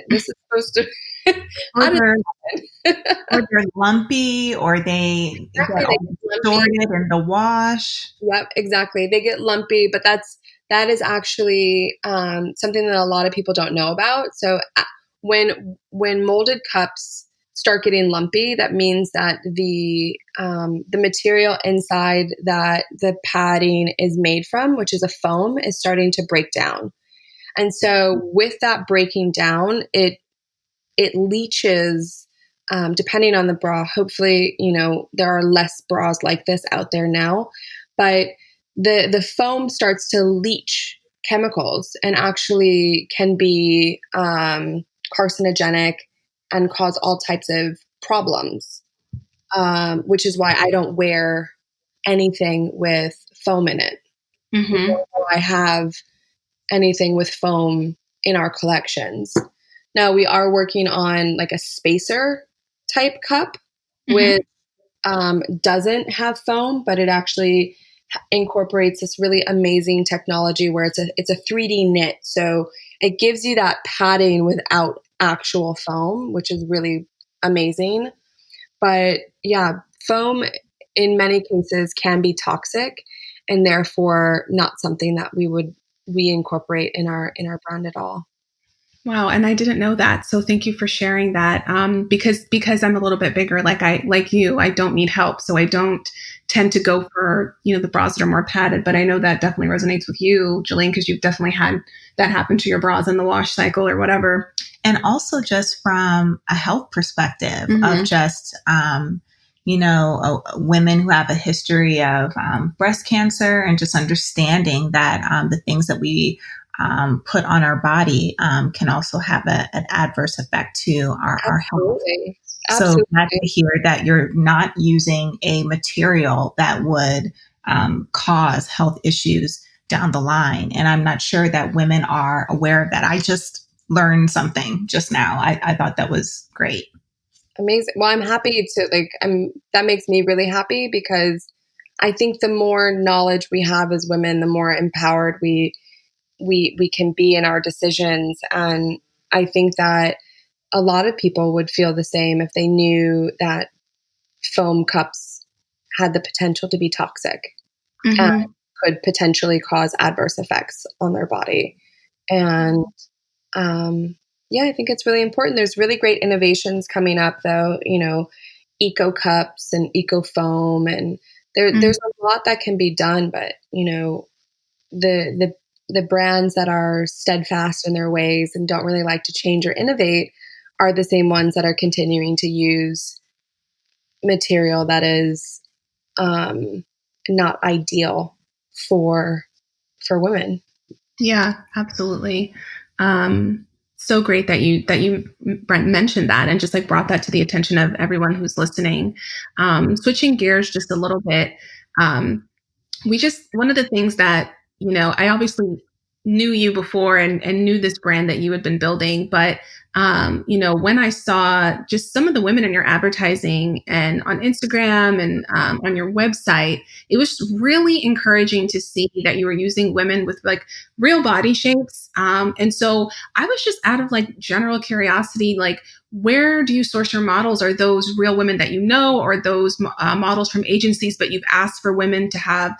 this is supposed to or they're lumpy, or they get distorted in the wash. Yep, exactly. They get lumpy, but that is actually something that a lot of people don't know about. So when molded cups start getting lumpy, that means that the material inside that the padding is made from, which is a foam, is starting to break down. And so with that breaking down, it leaches depending on the bra, hopefully, there are less bras like this out there now, but the foam starts to leach chemicals and actually can be carcinogenic and cause all types of problems, which is why I don't wear anything with foam in it. Mm-hmm. Nor do I have anything with foam in our collections. Now we are working on like a spacer type cup, Mm-hmm. which doesn't have foam, but it actually incorporates this really amazing technology where it's a 3D knit. So it gives you that padding without actual foam, which is really amazing. But yeah, foam in many cases can be toxic and therefore not something that we incorporate in our brand at all. Wow, and I didn't know that. So thank you for sharing that. Because I'm a little bit bigger, like you, I don't need help, so I don't tend to go for the bras that are more padded. But I know that definitely resonates with you, Jilene, because you've definitely had that happen to your bras in the wash cycle or whatever. And also just from a health perspective Mm-hmm. of just, women who have a history of breast cancer and just understanding that the things that we put on our body can also have an adverse effect to our health. So glad to hear that you're not using a material that would cause health issues down the line. And I'm not sure that women are aware of that. I just learned something just now. I thought that was great. Amazing. Well, I'm happy to that makes me really happy because I think the more knowledge we have as women, the more empowered we can be in our decisions. And I think that a lot of people would feel the same if they knew that foam cups had the potential to be toxic and could potentially cause adverse effects on their body. And I think it's really important. There's really great innovations coming up, though, eco cups and eco foam, and there's a lot that can be done. But the brands that are steadfast in their ways and don't really like to change or innovate are the same ones that are continuing to use material that is not ideal for women. Yeah, absolutely. So great that you Brent mentioned that and just like brought that to the attention of everyone who's listening. Switching gears just a little bit. One of the things that, I obviously knew you before and knew this brand that you had been building, but when I saw just some of the women in your advertising and on Instagram and on your website, it was really encouraging to see that you were using women with like real body shapes. And so I was just out of like general curiosity, like, where do you source your models? Are those real women that or those models from agencies, but you've asked for women to have,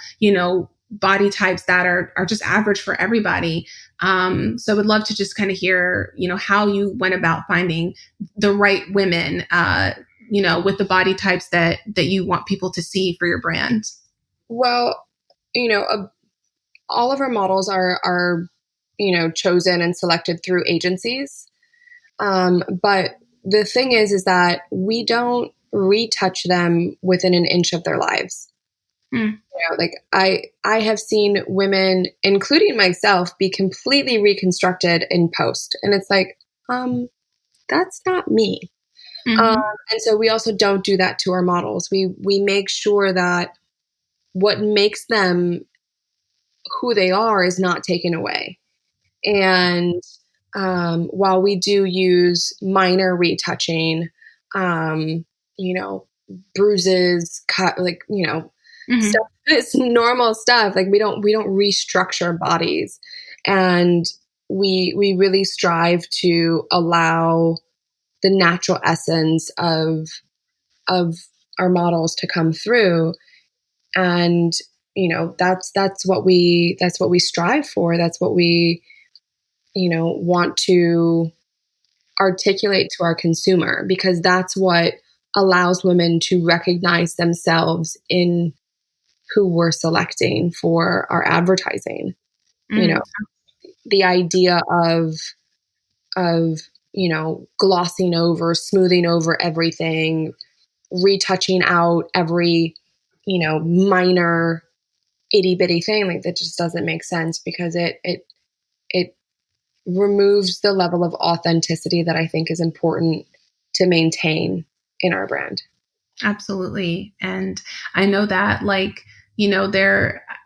body types that are just average for everybody? So I would love to just kind of hear, how you went about finding the right women, with the body types that you want people to see for your brand. Well, all of our models are chosen and selected through agencies. But the thing is that we don't retouch them within an inch of their lives. I have seen women, including myself, be completely reconstructed in post. And it's like, that's not me. And so we also don't do that to our models. We make sure that what makes them who they are is not taken away. And while we do use minor retouching, bruises, cut, stuff, it's normal stuff. Like we don't restructure bodies, and we really strive to allow the natural essence of our models to come through. And that's what we strive for. That's what we want to articulate to our consumer, because that's what allows women to recognize themselves in who we're selecting for our advertising. The idea of glossing over, smoothing over everything, retouching out every, minor itty bitty thing. Like, that just doesn't make sense, because it removes the level of authenticity that I think is important to maintain in our brand. Absolutely. And I know that,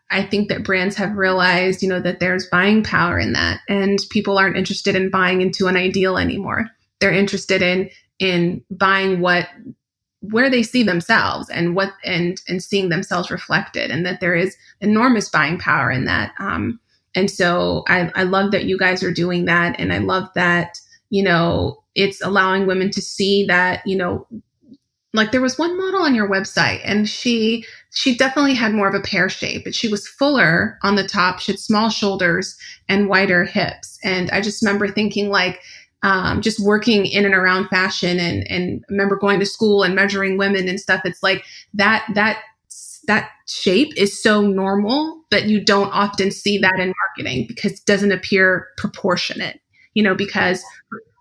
I think that brands have realized, that there's buying power in that, and people aren't interested in buying into an ideal anymore. They're interested in buying where they see themselves and seeing themselves reflected, and that there is enormous buying power in that. And so I love that you guys are doing that. And I love that, it's allowing women to see that, like, there was one model on your website, and she definitely had more of a pear shape, but she was fuller on the top. She had small shoulders and wider hips. And I just remember thinking, just working in and around fashion, and remember going to school and measuring women and stuff. It's like that shape is so normal, but you don't often see that in marketing, because it doesn't appear proportionate, because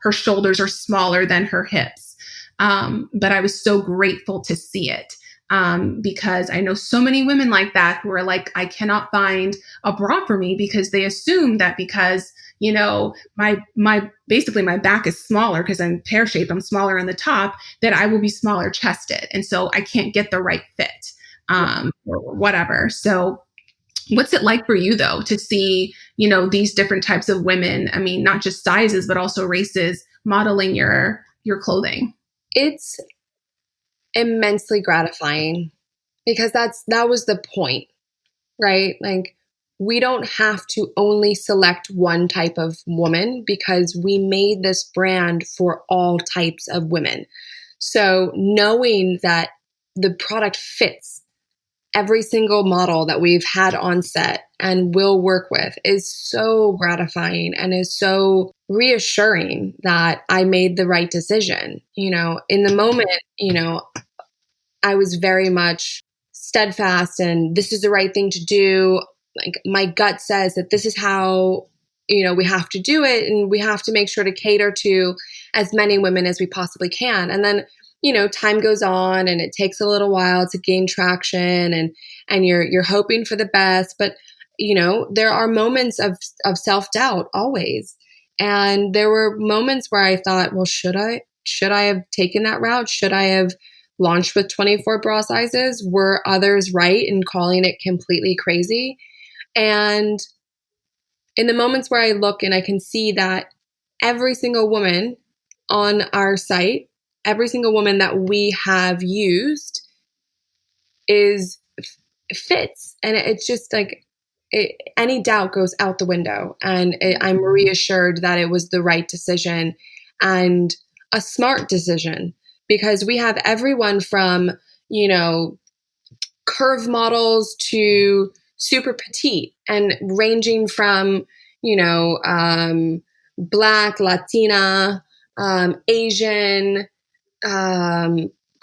her shoulders are smaller than her hips. But I was so grateful to see it, because I know so many women like that who are like, I cannot find a bra for me, because they assume that because, my basically my back is smaller because I'm pear shaped, I'm smaller on the top, that I will be smaller chested. And so I can't get the right fit, or whatever. So what's it like for you, though, to see, these different types of women? I mean, not just sizes, but also races modeling your clothing. It's immensely gratifying, because that was the point, right? Like, we don't have to only select one type of woman, because we made this brand for all types of women. So knowing that the product fits every single model that we've had on set and will work with is so gratifying, and is so reassuring that I made the right decision. In the moment, I was very much steadfast, and this is the right thing to do. Like, my gut says that this is how, we have to do it, and we have to make sure to cater to as many women as we possibly can. And then, time goes on, and it takes a little while to gain traction, and you're hoping for the best. But, there are moments of self-doubt always. And there were moments where I thought, well, should I have taken that route? Should I have launched with 24 bra sizes? Were others right in calling it completely crazy? And in the moments where I look and I can see that every single woman on our site, every single woman that we have used fits. And it's just like, any doubt goes out the window. And I'm reassured that it was the right decision, and a smart decision, because we have everyone from, curve models to super petite, and ranging from, Black, Latina, Asian,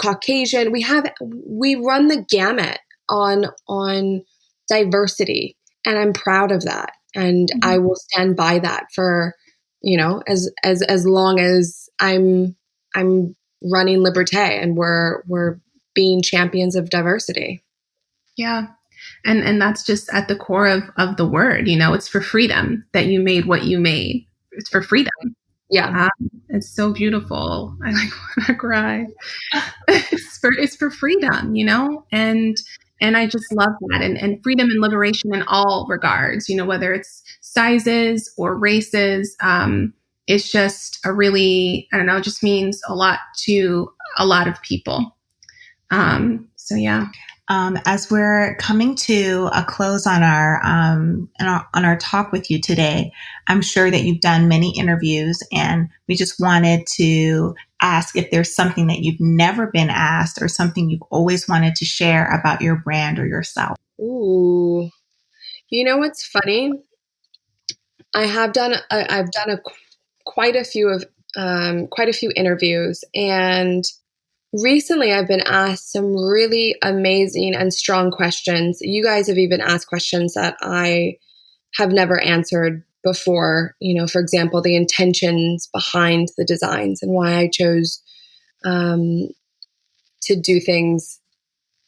Caucasian. We run the gamut on diversity, and I'm proud of that. And I will stand by that for, as long as I'm running Liberté, and we're being champions of diversity. Yeah. And that's just at the core of the word, it's for freedom that you made what you made. It's for freedom. Yeah. It's so beautiful. I want to cry. It's for freedom, and I just love that, and freedom and liberation in all regards, whether it's sizes or races. It's just a really, I don't know, it just means a lot to a lot of people. So yeah. As we're coming to a close on our talk with you today, I'm sure that you've done many interviews, and we just wanted to ask if there's something that you've never been asked, or something you've always wanted to share about your brand or yourself. Ooh, what's funny? I've done quite a few interviews, and recently I've been asked some really amazing and strong questions. You guys have even asked questions that I have never answered before, for example, the intentions behind the designs and why I chose to do things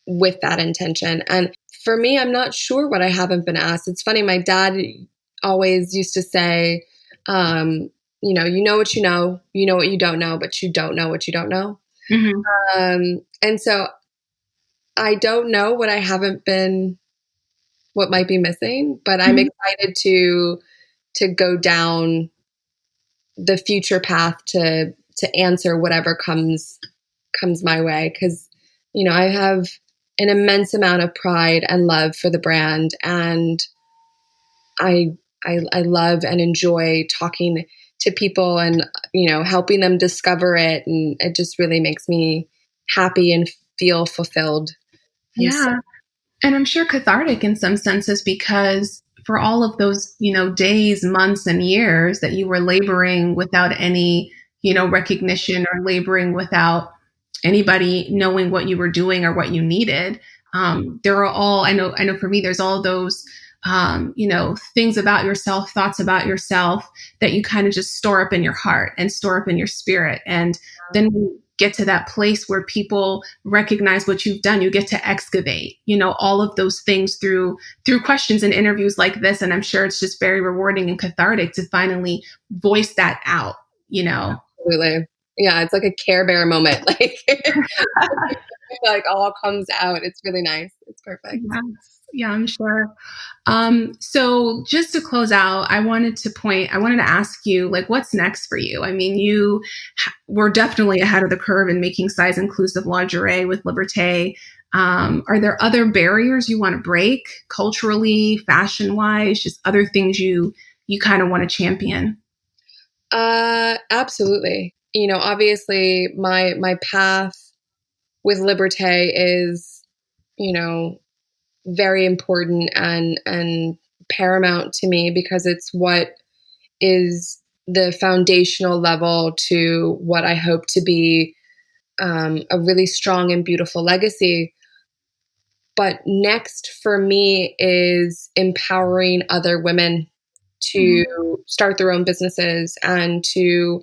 with that intention. And for me, I'm not sure what I haven't been asked. It's funny. My dad always used to say, you know what you know what you don't know, but you don't know what you don't know. Mm-hmm. And so I don't know what might be missing, but I'm excited to go down the future path to answer whatever comes my way. Cause, I have an immense amount of pride and love for the brand. And I love and enjoy talking to people and, helping them discover it. And it just really makes me happy and feel fulfilled. Yeah. And I'm sure cathartic in some senses, because for all of those, days, months, and years that you were laboring without any, recognition, or laboring without anybody knowing what you were doing or what you needed. There are all, I know for me, there's all those, things about yourself, thoughts about yourself that you kind of just store up in your heart and store up in your spirit. And then when you get to that place where people recognize what you've done, you get to excavate, all of those things through questions and interviews like this. And I'm sure it's just very rewarding and cathartic to finally voice that out, Absolutely. Yeah, it's like a Care Bear moment. Like all comes out. It's really nice. It's perfect. Yes. Yeah, I'm sure. So just to close out, I wanted to ask you, like, what's next for you? I mean, you were definitely ahead of the curve in making size inclusive lingerie with Liberté. Are there other barriers you want to break culturally, fashion wise, just other things you kind of want to champion? Absolutely. Obviously my path with Liberté is, very important and paramount to me, because it's what is the foundational level to what I hope to be a really strong and beautiful legacy. But next for me is empowering other women to start their own businesses and to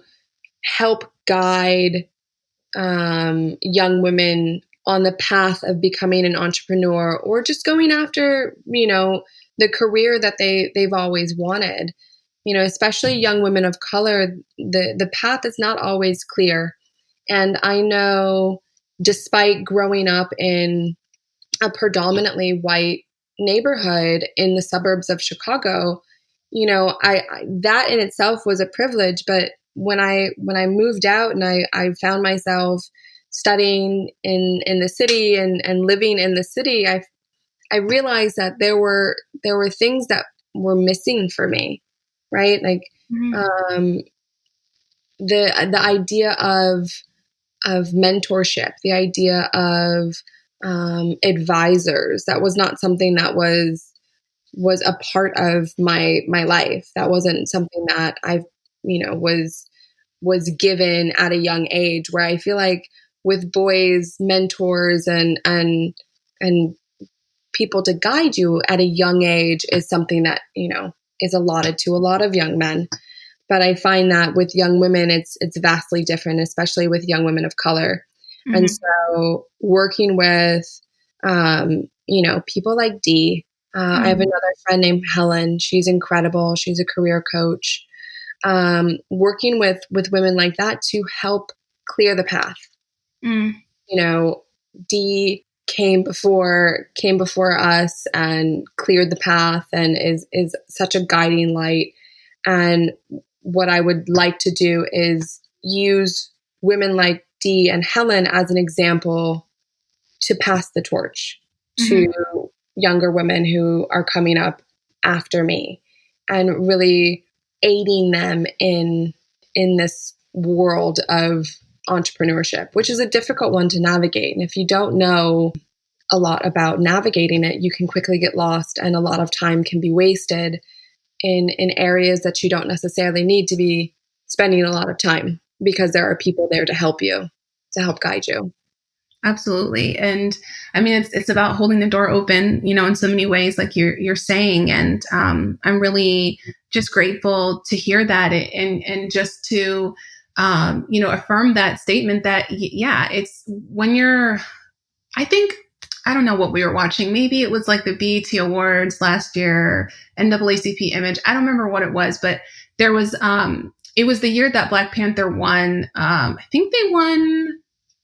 help guide young women on the path of becoming an entrepreneur, or just going after, the career that they've always wanted. Especially young women of color, the path is not always clear. And I know, despite growing up in a predominantly white neighborhood in the suburbs of Chicago, I that in itself was a privilege. But when I moved out and I found myself studying in the city and living in the city, I realized that there were things that were missing for me, right? Like the idea of mentorship, the idea of advisors. That was not something that was a part of my life. That wasn't something that I, was given at a young age. Where I feel like with boys, mentors and people to guide you at a young age is something that is allotted to a lot of young men. But I find that with young women, it's vastly different, especially with young women of color. And so working with, people like Dee, I have another friend named Helen. She's incredible. She's a career coach. Working with women like that to help clear the path. Dee came before us and cleared the path and is such a guiding light. And what I would like to do is use women like Dee and Helen as an example to pass the torch to younger women who are coming up after me, and really aiding them in this world of entrepreneurship, which is a difficult one to navigate. And if you don't know a lot about navigating it, you can quickly get lost, and a lot of time can be wasted in areas that you don't necessarily need to be spending a lot of time, because there are people there to help you, to help guide you. Absolutely. And I mean, it's about holding the door open, in so many ways, like you're saying. And I'm really just grateful to hear that and just to, affirm that statement that, yeah, it's when I think, I don't know what we were watching. Maybe it was like the BET Awards last year, NAACP Image. I don't remember what it was, but there was, it was the year that Black Panther won. I think they won.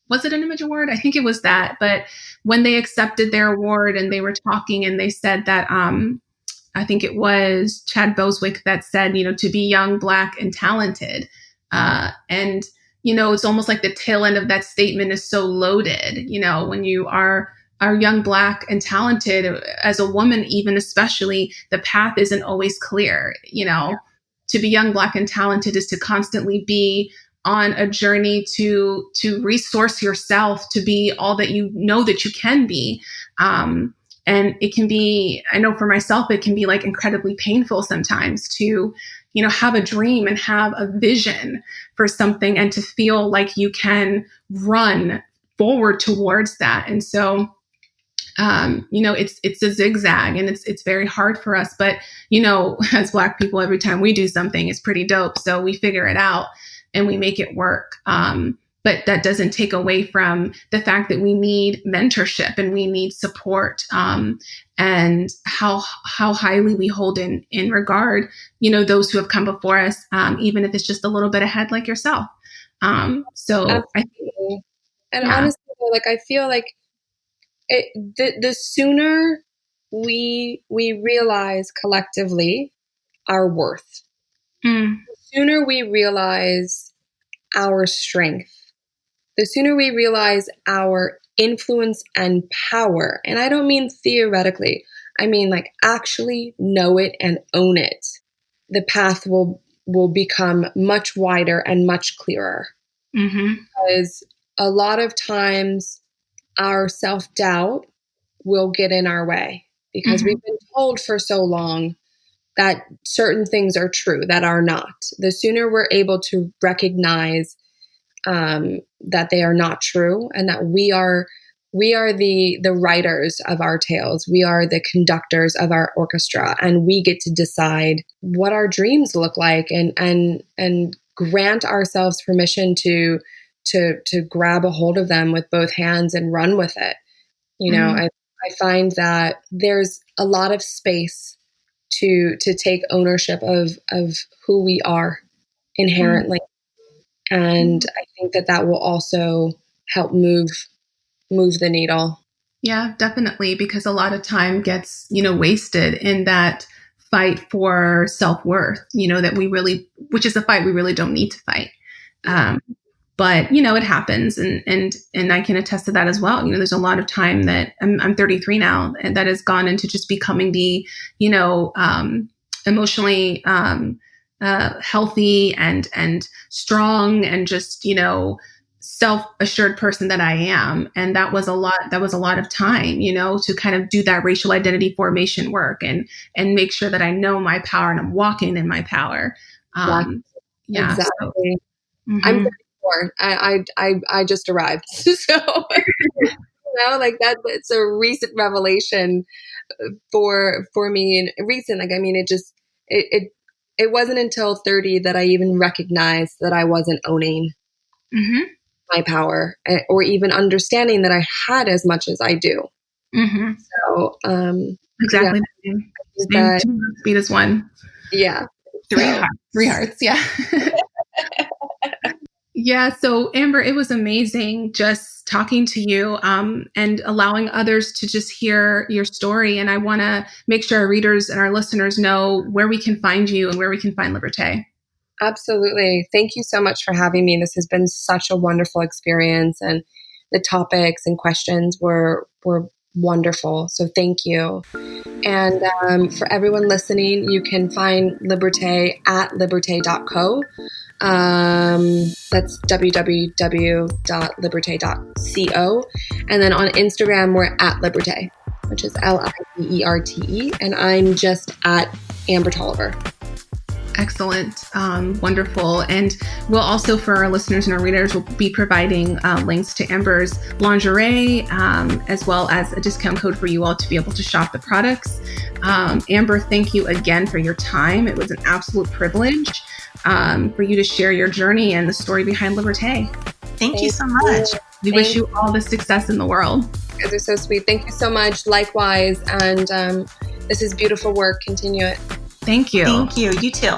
Was it an Image Award? I think it was that. But when they accepted their award and they were talking and they said that, I think it was Chad Boswick that said, to be young, Black, and talented. And, it's almost like the tail end of that statement is so loaded, when you are young, Black, and talented as a woman, even especially, the path isn't always clear. To be young, Black, and talented is to constantly be on a journey to resource yourself to be all that you know that you can be. And it can be, I know for myself, it can be like incredibly painful sometimes to, have a dream and have a vision for something and to feel like you can run forward towards that. And so, it's a zigzag and it's very hard for us, but, as Black people, every time we do something, it's pretty dope. So we figure it out and we make it work. But that doesn't take away from the fact that we need mentorship and we need support, and how highly we hold in regard, those who have come before us, even if it's just a little bit ahead, like yourself. So Absolutely. I think, and honestly, like, I feel like the sooner we realize collectively our worth, the sooner we realize our strength, the sooner we realize our influence and power. And I don't mean theoretically, I mean like actually know it and own it. The path will become much wider and much clearer. Because a lot of times our self-doubt will get in our way because we've been told for so long that certain things are true that are not. The sooner we're able to recognize that they are not true and that we are the writers of our tales. We are the conductors of our orchestra, and we get to decide what our dreams look like and grant ourselves permission to grab a hold of them with both hands and run with it. I find that there's a lot of space to take ownership of who we are inherently. And I think that will also help move the needle. Yeah, definitely. Because a lot of time gets, wasted in that fight for self-worth, which is a fight we really don't need to fight. But, it happens. And I can attest to that as well. There's a lot of time that I'm 33 now, and that has gone into just becoming the, emotionally, healthy and strong and just, self-assured person that I am. And that was a lot of time, to kind of do that racial identity formation work and make sure that I know my power and I'm walking in my power. Yeah, exactly. So, I'm 34. I just arrived. So, like that, it's a recent revelation for me and recent. Like, I mean, it wasn't until 30 that I even recognized that I wasn't owning my power or even understanding that I had as much as I do. So, exactly. Yeah, speed is one. Yeah. Three hearts. Yeah. Yeah. So Amber, it was amazing just talking to you and allowing others to just hear your story. And I want to make sure our readers and our listeners know where we can find you and where we can find Liberté. Absolutely. Thank you so much for having me. This has been such a wonderful experience, and the topics and questions were wonderful. So thank you. And for everyone listening, you can find Liberté at liberté.co. That's www.liberté.co. And then on Instagram, we're at Liberté, which is LIBERTE. And I'm just at Amber Tolliver. Excellent. Wonderful. And we'll also, for our listeners and our readers, we'll be providing links to Amber's lingerie, as well as a discount code for you all to be able to shop the products. Amber, thank you again for your time. It was an absolute privilege for you to share your journey and the story behind Liberté. Thank you so much. We wish you all the success in the world. You guys are so sweet. Thank you so much. Likewise. And this is beautiful work. Continue it. Thank you. Thank you. You too.